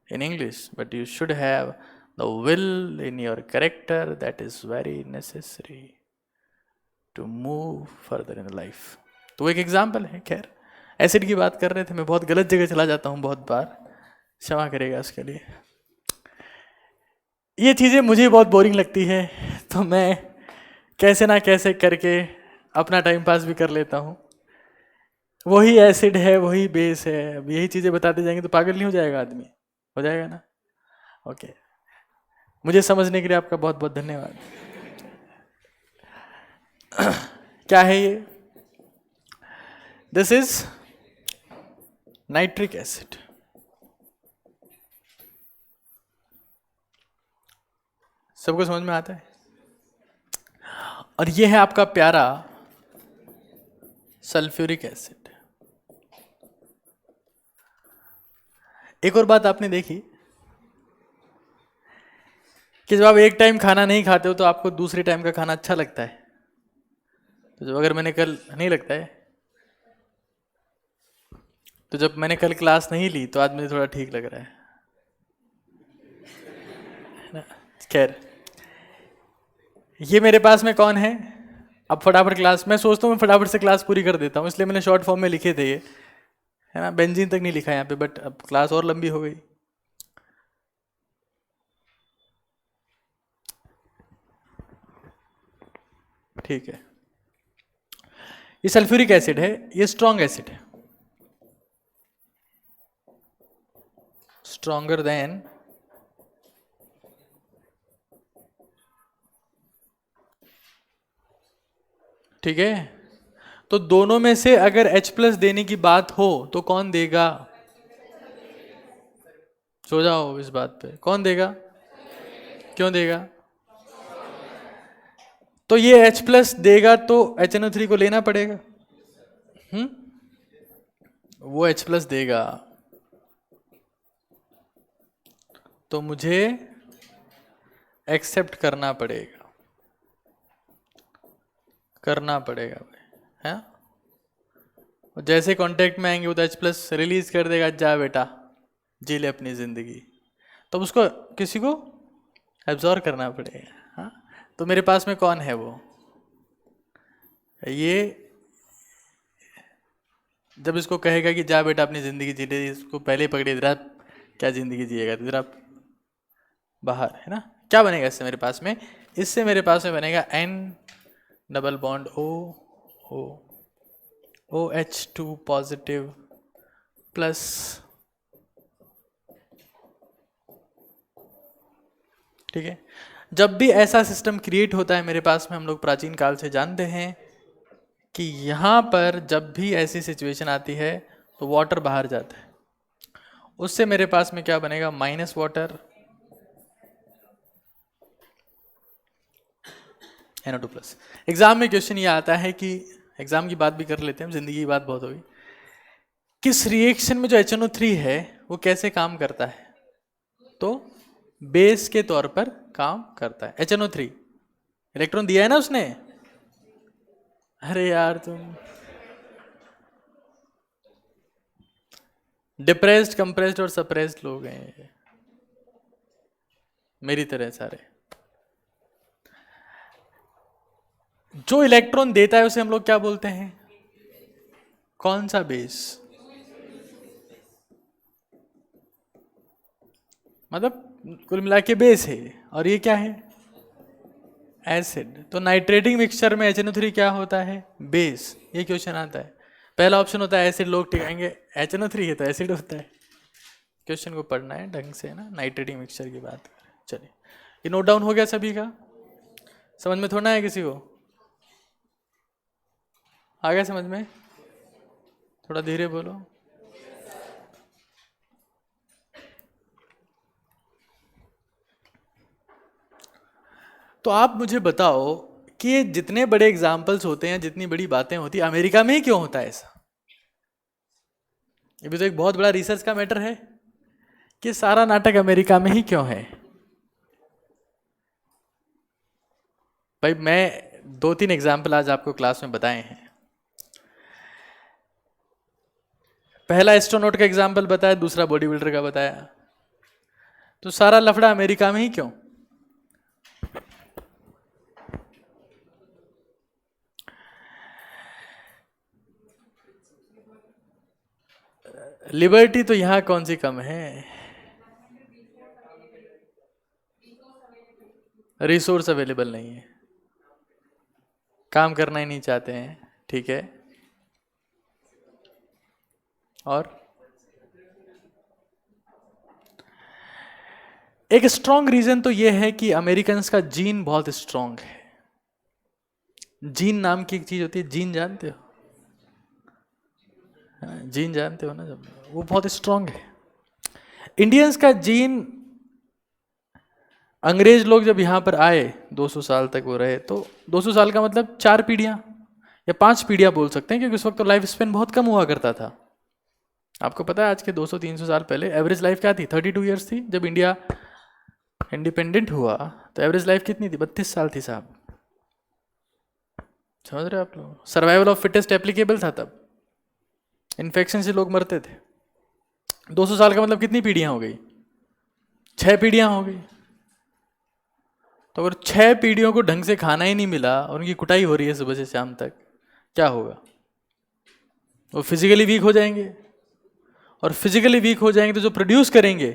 in English, but you should have the will in your character. That is very necessary to move further in life. तो एक example है. खैर acid की बात कर रहे थे, मैं बहुत गलत जगह चला जाता हूँ बहुत बार, क्षमा करेगा उसके लिए. ये चीज़ें मुझे बहुत बोरिंग लगती है तो मैं कैसे ना कैसे करके अपना टाइम पास भी कर लेता हूँ. वही एसिड है, वही बेस है. अब यही चीज़ें बताते जाएंगे तो पागल नहीं हो जाएगा आदमी? हो जाएगा ना. ओके, मुझे समझने के लिए आपका बहुत बहुत धन्यवाद. क्या है ये? This is nitric acid. सबको समझ में आता है? और ये है आपका प्यारा सल्फ्यूरिक एसिड. एक और बात आपने देखी कि जब आप एक टाइम खाना नहीं खाते हो तो आपको दूसरे टाइम का खाना अच्छा लगता है. तो जब अगर मैंने कल नहीं लगता है, तो जब मैंने कल क्लास नहीं ली तो आज मुझे थोड़ा ठीक लग रहा है ना. खैर, ये मेरे पास में कौन है? अब फटाफट क्लास, मैं सोचता हूँ मैं फटाफट से क्लास पूरी कर देता हूँ, इसलिए मैंने शॉर्ट फॉर्म में लिखे थे ये, है ना. बेंजीन तक नहीं लिखा यहाँ पे, बट अब क्लास और लंबी हो गई. ठीक है, ये सल्फ्यूरिक एसिड है, ये स्ट्रॉन्ग एसिड है, स्ट्रॉन्गर देन ठीक है. तो दोनों में से अगर H+ देने की बात हो तो कौन देगा? सो जाओ इस बात पे, कौन देगा? क्यों देगा? तो ये H+ देगा तो HNO3 को लेना पड़ेगा. वो H+ देगा तो मुझे एक्सेप्ट करना पड़ेगा भाई, है. जैसे कांटेक्ट में आएंगे वो तो H+ रिलीज कर देगा, जा बेटा जी ले अपनी जिंदगी. तो उसको किसी को एब्जॉर्ब करना पड़ेगा. हाँ, तो मेरे पास में कौन है? वो ये जब इसको कहेगा कि जा बेटा अपनी ज़िंदगी जी ले, इसको पहले ही पकड़े, जरा क्या ज़िंदगी जिएगा तो जरा बाहर, है ना. क्या बनेगा इससे मेरे पास में? इससे मेरे पास में बनेगा N+OH2 पॉजिटिव प्लस, ठीक है. जब भी ऐसा सिस्टम क्रिएट होता है मेरे पास में, हम लोग प्राचीन काल से जानते हैं कि यहाँ पर जब भी ऐसी सिचुएशन आती है तो वाटर बाहर जाता है. उससे मेरे पास में क्या बनेगा? Minus water NO2+. एग्जाम में क्वेश्चन ये आता है कि, एग्जाम की बात भी कर लेते हैं, जिंदगी की बात बहुत होगी, किस रिएक्शन में जो HNO3 है वो कैसे काम करता है? तो बेस के तौर पर काम करता है. HNO3 इलेक्ट्रॉन दिया है ना उसने. अरे यार तुम डिप्रेस्ड, कंप्रेस्ड और सप्रेस्ड लोग हैं मेरी तरह सारे. जो इलेक्ट्रॉन देता है उसे हम लोग क्या बोलते हैं? कौन सा बेस? मतलब कुल मिला के बेस है। और ये क्या है? एसिड। तो नाइट्रेटिंग मिक्सचर में HNO3 क्या होता है? बेस। ये क्वेश्चन आता है। पहला ऑप्शन होता है एसिड, लोग टिकाएंगे HNO3 है तो एसिड होता है। क्वेश्चन को पढ़ना है ढंग से ना, नाइट्रेटिंग मिक्सचर की बात करें। चलिए, ये नोट डाउन हो गया सभी का? समझ में थोड़ा है किसी को? आ गया समझ में? थोड़ा धीरे बोलो। तो आप मुझे बताओ कि ये जितने बड़े एग्जाम्पल्स होते हैं, जितनी बड़ी बातें होती है, अमेरिका में ही क्यों होता है ऐसा? ये भी तो एक बहुत बड़ा रिसर्च का मैटर है कि सारा नाटक अमेरिका में ही क्यों है। भाई मैं 2-3 एग्जाम्पल आज आपको क्लास में बताए हैं। पहला एस्ट्रोनॉट का एग्जाम्पल बताया, दूसरा बॉडी बिल्डर का बताया। तो सारा लफड़ा अमेरिका में ही क्यों? लिबर्टी तो यहां कौन सी कम है? रिसोर्स अवेलेबल नहीं है, काम करना ही नहीं चाहते हैं, ठीक है। और एक स्ट्रॉन्ग रीजन तो यह है कि अमेरिकन्स का जीन बहुत स्ट्रॉन्ग है। जीन नाम की एक चीज होती है, जीन जानते हो? जीन जानते हो ना, जब वो बहुत स्ट्रॉन्ग है। इंडियंस का जीन, अंग्रेज लोग जब यहाँ पर आए 200 साल तक वो रहे, तो 200 साल का मतलब 4 पीढ़ियाँ या 5 पीढ़ियाँ बोल सकते हैं, क्योंकि उस वक्त तो लाइफ स्पेन बहुत कम हुआ करता था। आपको पता है आज के 200-300 साल पहले एवरेज लाइफ क्या थी? 32 ईयर्स थी। जब इंडिया इंडिपेंडेंट हुआ तो एवरेज लाइफ कितनी थी? 32 साल थी साहब। समझ रहे हो आप लोग? सर्वाइवल ऑफ फिटेस्ट एप्लीकेबल था तब, इन्फेक्शन से लोग मरते थे। 200 साल का मतलब कितनी पीढ़ियां हो गई? 6 पीढ़ियां हो गई। तो अगर 6 पीढ़ियों को ढंग से खाना ही नहीं मिला और उनकी कुटाई हो रही है सुबह से शाम तक, क्या होगा? वो फिजिकली वीक हो जाएंगे, और फिजिकली वीक हो जाएंगे तो जो प्रोड्यूस करेंगे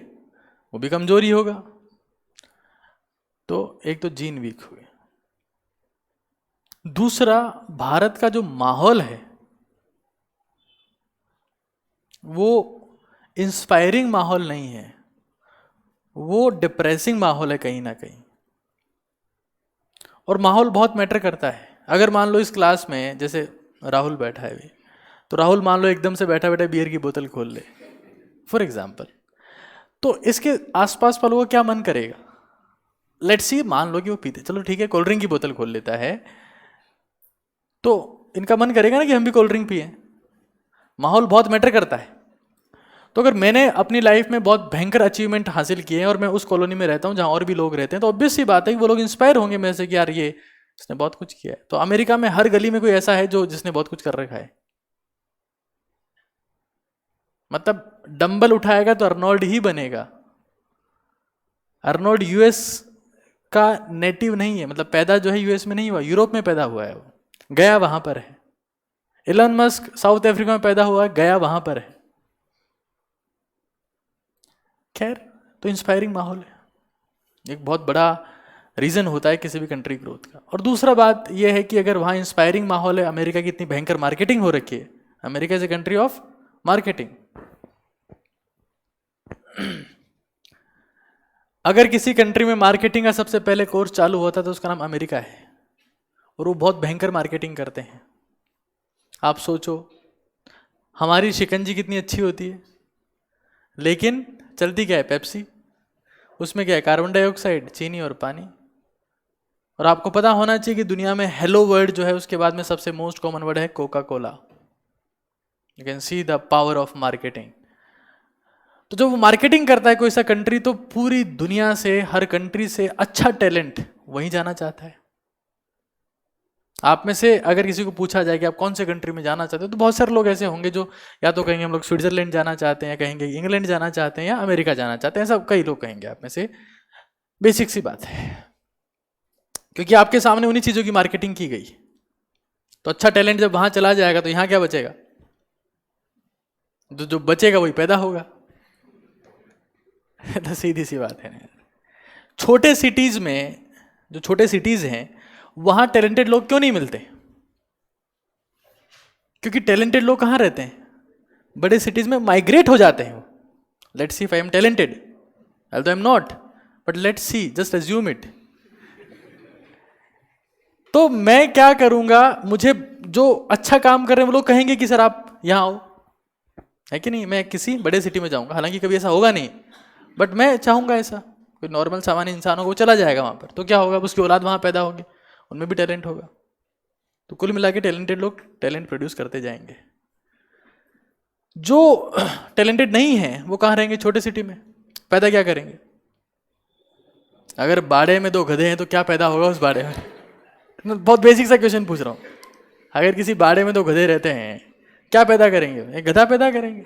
वो भी कमजोरी होगा। तो एक तो जीन वीक हुए, दूसरा भारत का जो माहौल है वो इंस्पायरिंग माहौल नहीं है, वो डिप्रेसिंग माहौल है कहीं ना कहीं। और माहौल बहुत मैटर करता है। अगर मान लो इस क्लास में जैसे राहुल बैठा है अभी, तो राहुल मान लो एकदम से बैठा बैठा बियर की बोतल खोल ले फॉर एग्जाम्पल, तो इसके आसपास वालों का क्या मन करेगा? लेट्स सी, मान लो कि वो पीते, चलो ठीक है, कोल्ड ड्रिंक की बोतल खोल लेता है, तो इनका मन करेगा ना कि हम भी कोल्ड ड्रिंक पिए। माहौल बहुत मैटर करता है। तो अगर मैंने अपनी लाइफ में बहुत भयंकर अचीवमेंट हासिल किए हैं और मैं उस कॉलोनी में रहता हूँ जहाँ और भी लोग रहते हैं, तो ऑब्वियस सी बात है कि वो लोग इंस्पायर होंगे मेरे से कि यार ये इसने बहुत कुछ किया है। तो अमेरिका में हर गली में कोई ऐसा है जो जिसने बहुत कुछ कर रखा है। मतलब डंबल उठाएगा तो अर्नोल्ड ही बनेगा। अर्नोल्ड यूएस का नेटिव नहीं है, मतलब पैदा जो है यूएस में नहीं हुआ, यूरोप में पैदा हुआ है, वो गया वहां पर है। इलन मस्क साउथ अफ्रीका में पैदा हुआ है, गया वहां पर है। खैर, तो इंस्पायरिंग माहौल है, एक बहुत बड़ा रीजन होता है किसी भी कंट्री ग्रोथ का। और दूसरा बात यह है कि अगर वहां इंस्पायरिंग माहौल है, अमेरिका की इतनी भयंकर मार्केटिंग हो रखी है, America is a country of marketing. अगर किसी कंट्री में मार्केटिंग का सबसे पहले कोर्स चालू होता तो उसका नाम अमेरिका है, और वो बहुत भयंकर मार्केटिंग करते हैं। आप सोचो, हमारी शिकंजी कितनी अच्छी होती है, लेकिन चलती क्या है? पेप्सी। उसमें क्या है? कार्बन डाइऑक्साइड, चीनी और पानी। और आपको पता होना चाहिए कि दुनिया में हेलो वर्ड जो है उसके बाद में सबसे मोस्ट कॉमन वर्ड है Coca Cola. You can see the power of marketing. तो जब वो मार्केटिंग करता है कोई सा कंट्री, तो पूरी दुनिया से, हर कंट्री से अच्छा टैलेंट वहीं जाना चाहता है। आप में से अगर किसी को पूछा जाए कि आप कौन से कंट्री में जाना चाहते हो, तो बहुत सारे लोग ऐसे होंगे जो या तो कहेंगे हम लोग स्विट्जरलैंड जाना चाहते हैं, या कहेंगे इंग्लैंड जाना चाहते हैं, या अमेरिका जाना चाहते हैं। सब कई लोग कहेंगे आप में से। बेसिक सी बात है, क्योंकि आपके सामने उन्हीं चीज़ों की मार्केटिंग की गई। तो अच्छा टैलेंट जब वहां चला जाएगा तो यहां क्या बचेगा? जो बचेगा वही पैदा होगा। तो सीधी सी बात है ना। छोटे सिटीज में, जो छोटे सिटीज हैं, वहां टैलेंटेड लोग क्यों नहीं मिलते? क्योंकि टैलेंटेड लोग कहां रहते हैं? बड़े सिटीज में माइग्रेट हो जाते हैं। Let's see if I am talented, although I am not, but let's see, just assume it. तो मैं क्या करूंगा? मुझे जो अच्छा काम कर रहे हैं वो लोग कहेंगे कि सर आप यहां आओ, है कि नहीं? मैं किसी बड़े सिटी में जाऊंगा, हालांकि कभी ऐसा होगा नहीं, बट मैं चाहूंगा ऐसा। कोई नॉर्मल सामान्य इंसान होगा वो चला जाएगा वहां पर, तो क्या होगा? उसकी औलाद वहां पैदा होगी, उनमें भी टैलेंट होगा। तो कुल मिला के टैलेंटेड लोग टैलेंट प्रोड्यूस करते जाएंगे। जो टैलेंटेड नहीं है वो कहाँ रहेंगे? छोटे सिटी में। पैदा क्या करेंगे? अगर बाड़े में 2 गधे हैं तो क्या पैदा होगा उस बाड़े में? बहुत बेसिक सा क्वेश्चन पूछ रहा हूं। अगर किसी बाड़े में 2 गधे रहते हैं, क्या पैदा करेंगे? एक गधा पैदा करेंगे।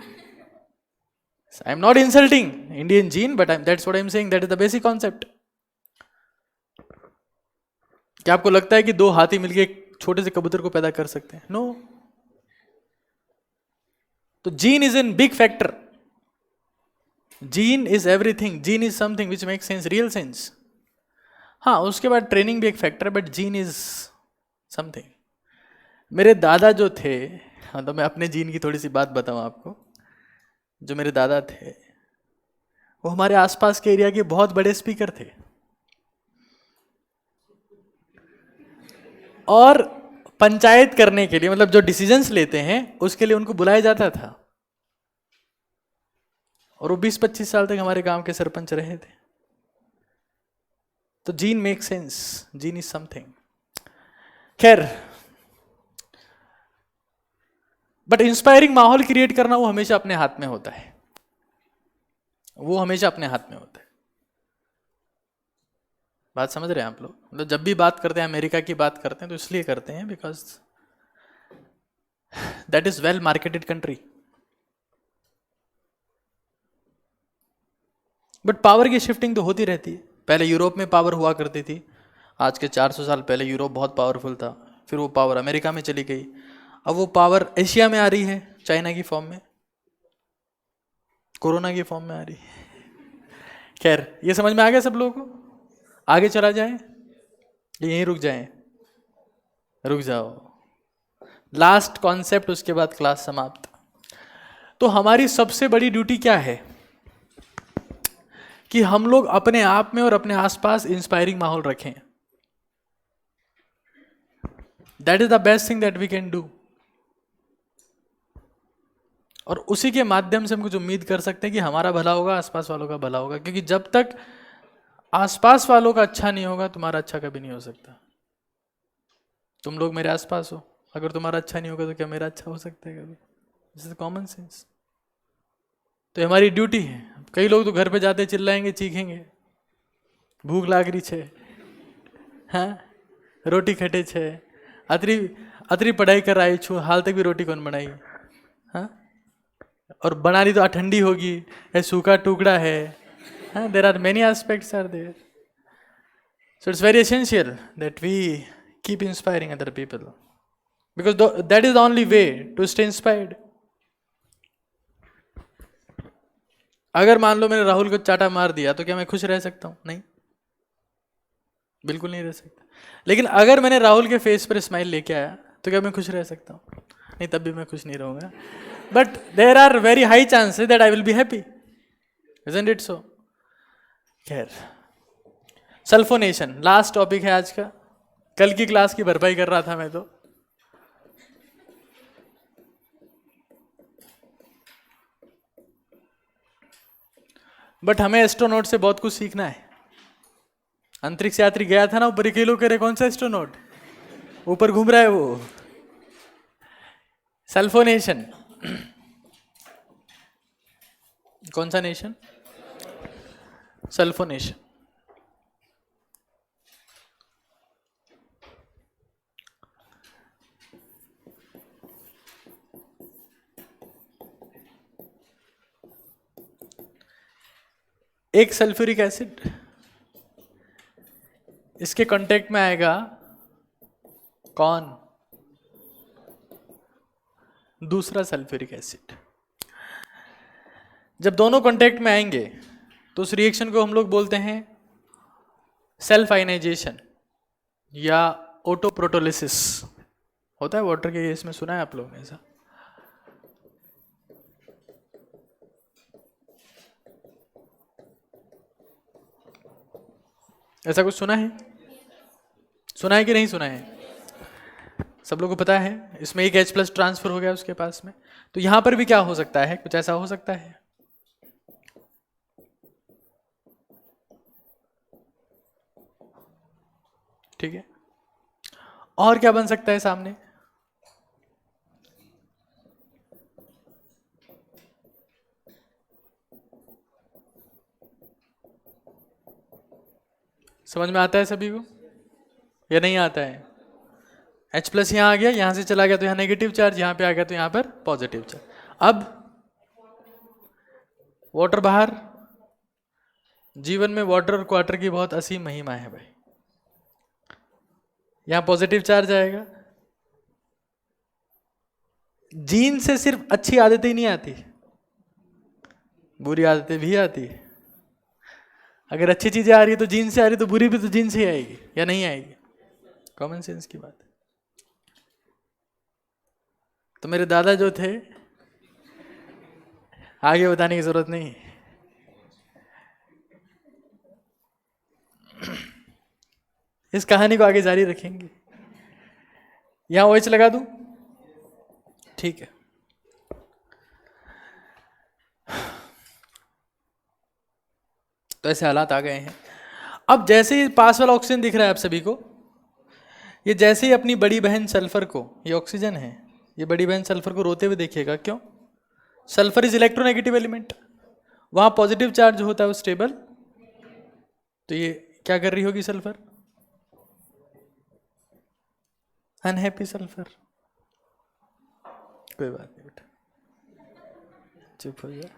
आई am not insulting Indian gene, but that's what I am saying, that is the basic concept. क्या आपको लगता है कि 2 हाथी मिलकर एक छोटे से कबूतर को पैदा कर सकते हैं? नो। तो gene is an big factor. Gene is everything. Gene is something which make sense, real sense. हाँ, उसके बाद ट्रेनिंग भी एक फैक्टर है, बट जीन इज समथिंग। मेरे दादा जो थे, हाँ, तो मैं अपने जीन की थोड़ी सी बात बताऊं आपको। जो मेरे दादा थे वो हमारे आसपास के एरिया के बहुत बड़े स्पीकर थे, और पंचायत करने के लिए, मतलब जो डिसीजंस लेते हैं उसके लिए उनको बुलाया जाता था, और वो 20-25 साल तक हमारे गांव के सरपंच रहे थे। तो gene make sense, gene is something. खैर, बट इंस्पायरिंग माहौल क्रिएट करना वो हमेशा अपने हाथ में होता है। वो हमेशा अपने हाथ में होता है। बात समझ रहे हैं आप लोग? मतलब जब भी बात करते हैं, अमेरिका की बात करते हैं, तो इसलिए करते हैं because that is well marketed country. But power की शिफ्टिंग तो होती रहती है। पहले यूरोप में पावर हुआ करती थी, आज के 400 साल पहले यूरोप बहुत पावरफुल था, फिर वो पावर अमेरिका में चली गई, अब वो पावर एशिया में आ रही है, चाइना की फॉर्म में, कोरोना की फॉर्म में आ रही है। खैर, ये समझ में आ गया सब लोगों को? आगे चला जाए, यहीं रुक जाए? रुक जाओ, लास्ट कॉन्सेप्ट, उसके बाद क्लास समाप्त। तो हमारी सबसे बड़ी ड्यूटी क्या है? कि हम लोग अपने आप में और अपने आसपास इंस्पायरिंग माहौल रखें। That is the best thing that we can do. और उसी के माध्यम से हम कुछ उम्मीद कर सकते हैं कि हमारा भला होगा, आसपास वालों का भला होगा। क्योंकि जब तक आसपास वालों का अच्छा नहीं होगा, तुम्हारा अच्छा कभी नहीं हो सकता। तुम लोग मेरे आसपास हो, अगर तुम्हारा अच्छा नहीं होगा तो क्या मेरा अच्छा हो सकता है कभी? This is common sense. तो हमारी ड्यूटी है। कई लोग तो घर पे जाते चिल्लाएंगे, चीखेंगे, भूख लाग रही छे, हाँ, रोटी खटे छे, अतरी अतरी पढ़ाई कर आई छू, हाल तक भी रोटी कौन बनाई? हाँ, और बना ली तो ठंडी होगी, है सूखा टुकड़ा है। हाँ, there are many aspects are there. So it's very essential that we keep inspiring other people, because that is the only way to stay inspired. अगर मान लो मैंने राहुल को चाटा मार दिया तो क्या मैं खुश रह सकता हूं? नहीं, बिल्कुल नहीं रह सकता। लेकिन अगर मैंने राहुल के फेस पर स्माइल लेके आया तो क्या मैं खुश रह सकता हूं? नहीं, तब भी मैं खुश नहीं रहूंगा। But there are very high chances that I will be happy, isn't it so? खैर, सल्फोनेशन लास्ट टॉपिक है आज का। कल की क्लास की भरपाई कर रहा था मैं तो। बट हमें एस्ट्रोनॉट से बहुत कुछ सीखना है। अंतरिक्ष यात्री गया था ना ऊपर, अकेलो करे, कौन सा एस्ट्रोनॉट ऊपर घूम रहा है वो? सल्फोनेशन। कौन सा नेशन? सल्फोनेशन। एक सल्फ्यूरिक एसिड इसके कांटेक्ट में आएगा कौन? दूसरा सल्फ्यूरिक एसिड। जब दोनों कांटेक्ट में आएंगे तो उस रिएक्शन को हम लोग बोलते हैं सेल्फ आयनाइजेशन या ऑटोप्रोटोलिसिस। होता है वाटर के केस में, सुना है आप लोगों ने ऐसा? ऐसा कुछ सुना है? सुना है कि नहीं सुना है? सब लोगों को पता है। इसमें एक H+ ट्रांसफर हो गया उसके पास में, तो यहां पर भी क्या हो सकता है? कुछ ऐसा हो सकता है। ठीक है, और क्या बन सकता है सामने? समझ में आता है सभी को या नहीं आता है? H+ यहाँ आ गया, यहाँ से चला गया तो यहाँ नेगेटिव चार्ज, यहाँ पे आ गया तो यहाँ पर पॉजिटिव चार्ज। अब वाटर बाहर। जीवन में वाटर और क्वार्टर की बहुत असीम महिमा है भाई। यहाँ पॉजिटिव चार्ज आएगा। जीन से सिर्फ अच्छी आदतें ही नहीं आती, बुरी आदतें भी आती है। अगर अच्छी चीजें आ रही है तो जीन से आ रही, तो बुरी भी तो जीन से ही आएगी या नहीं आएगी? कॉमन सेंस की बात है। तो मेरे दादा जो थे, आगे बताने की जरूरत नहीं, इस कहानी को आगे जारी रखेंगे। यहां OH लगा दूं? ठीक है। तो ऐसे हालात आ गए हैं। अब जैसे ही पास वाला ऑक्सीजन दिख रहा है आप सभी को, ये जैसे ही अपनी बड़ी बहन सल्फर को, ये ऑक्सीजन है, ये बड़ी बहन सल्फर को रोते हुए देखिएगा। क्यों? सल्फर इज इलेक्ट्रोनेगेटिव एलिमेंट, वहां पॉजिटिव चार्ज होता है वो स्टेबल। तो ये क्या कर रही होगी सल्फर? Unhappy sulphur. कोई बात नहीं बेटा, चुप हो जा।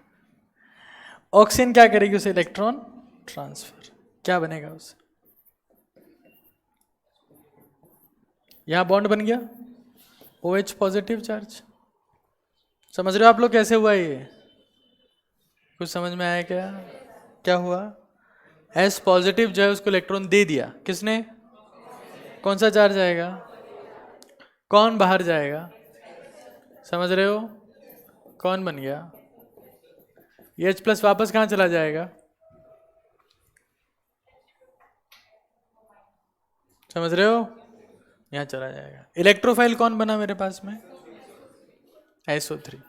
ऑक्सीजन क्या करेगी? उसे इलेक्ट्रॉन ट्रांसफर। क्या बनेगा उससे? यहां बॉन्ड बन गया, OH पॉजिटिव चार्ज। समझ रहे हो आप लोग कैसे हुआ ये? कुछ समझ में आया क्या? क्या हुआ? S पॉजिटिव जो है उसको इलेक्ट्रॉन दे दिया, किसने? कौन सा चार्ज आएगा? कौन बाहर जाएगा? समझ रहे हो? कौन बन गया? ये H+ वापस कहां चला जाएगा? समझ रहे हो? यहां चला जाएगा। इलेक्ट्रोफाइल कौन बना मेरे पास में? SO3,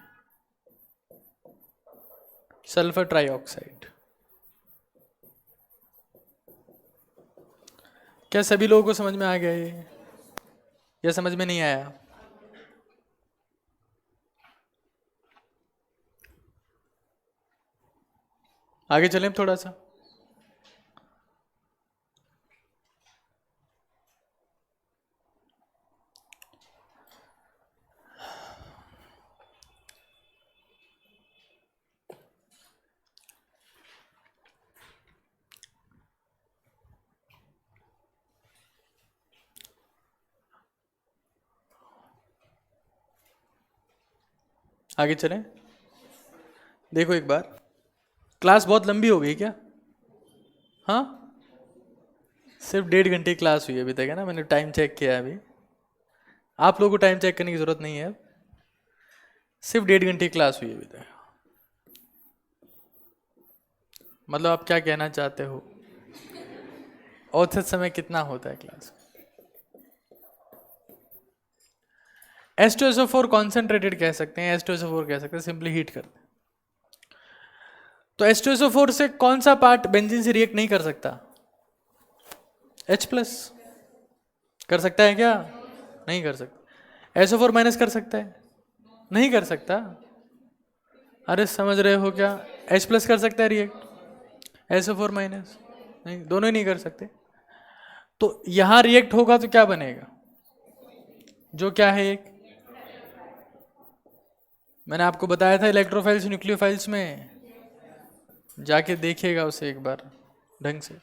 sulphur trioxide. क्या सभी लोगों को समझ में आ गया ये, या समझ में नहीं आया? आगे चलें थोड़ा सा। आगे चलें। देखो एक बार, क्लास बहुत लंबी हो गई क्या? हाँ, सिर्फ 1.5 घंटे क्लास हुई अभी तक, है ना? मैंने टाइम चेक किया अभी। आप लोगों को टाइम चेक करने की जरूरत नहीं है, सिर्फ 1.5 घंटे क्लास हुई अभी तक। मतलब आप क्या कहना चाहते हो? औसत समय कितना होता है क्लास? H2SO4 कॉन्सेंट्रेटेड कह सकते हैं, H2SO4 कह सकते हैं, सिंपली हीट करते हैं। तो H2SO4 से कौन सा पार्ट बेंजीन से रिएक्ट नहीं कर सकता? H+ कर सकता है क्या? नहीं कर सकता। SO4- कर सकता है? नहीं कर सकता। अरे समझ रहे हो क्या? H+ कर सकता है रिएक्ट, SO4- नहीं, दोनों ही नहीं कर सकते। तो यहां रिएक्ट होगा तो क्या बनेगा? जो क्या है एक, मैंने आपको बताया था इलेक्ट्रोफाइल्स न्यूक्लियोफाइल्स में, जाके देखिएगा उसे एक बार ढंग से।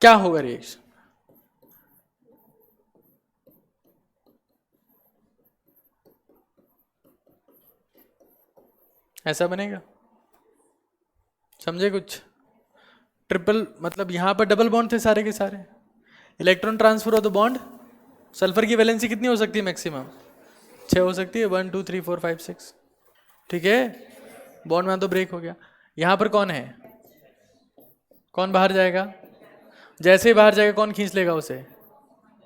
क्या होगा रिएक्शन? ऐसा बनेगा, समझे कुछ? ट्रिपल मतलब यहां पर डबल बॉन्ड थे सारे के सारे, इलेक्ट्रॉन ट्रांसफर हो तो बॉन्ड, सल्फर की वैलेंसी कितनी हो सकती है मैक्सिमम? 6 हो सकती है, 1 2 3 4 5 6, ठीक है। बॉन्ड में तो ब्रेक हो गया। यहां पर कौन है, कौन बाहर जाएगा? जैसे ही बाहर जाएगा कौन खींच लेगा उसे?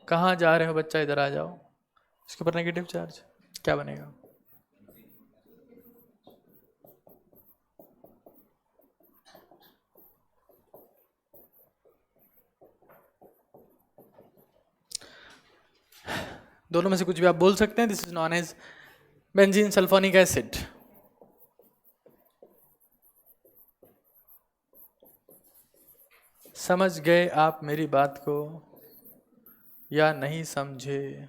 कहाँ जा रहे हो बच्चा, इधर आ जाओ। इसके ऊपर नेगेटिव चार्ज, क्या बनेगा? दोनों में से कुछ भी आप बोल सकते हैं। This is known as benzene sulphonic acid. समझ गए आप मेरी बात को या नहीं समझे?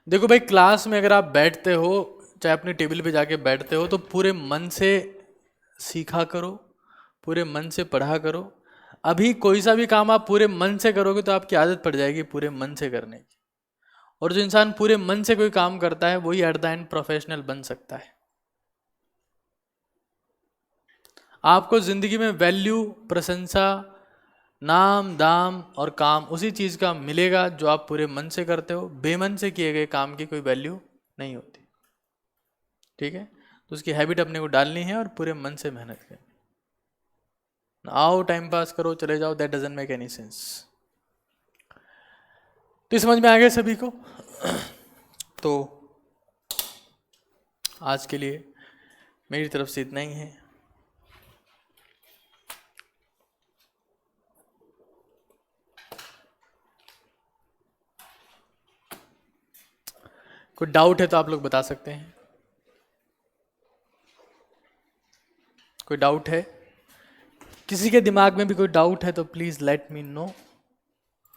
देखो भाई, क्लास में अगर आप बैठते हो, चाहे अपने टेबल पे जाके बैठते हो, तो पूरे मन से सीखा करो, पूरे मन से पढ़ा करो। अभी कोई सा भी काम आप पूरे मन से करोगे तो आपकी आदत पड़ जाएगी पूरे मन से करने की। और जो इंसान पूरे मन से कोई काम करता है वही एट द एंड प्रोफेशनल बन सकता है। आपको जिंदगी में वैल्यू, प्रशंसा, नाम, दाम और काम उसी चीज का मिलेगा जो आप पूरे मन से करते हो। बेमन से किए गए काम की कोई वैल्यू नहीं होती, ठीक है। तो उसकी हैबिट अपने को डालनी है और पूरे मन से मेहनत करनी। आओ टाइम पास करो चले जाओ, that doesn't make any sense. तो समझ में आ गया सभी को? तो आज के लिए मेरी तरफ से इतना ही है। कोई डाउट है तो आप लोग बता सकते हैं। कोई डाउट है? किसी के दिमाग में भी कोई डाउट है तो प्लीज लेट मी नो।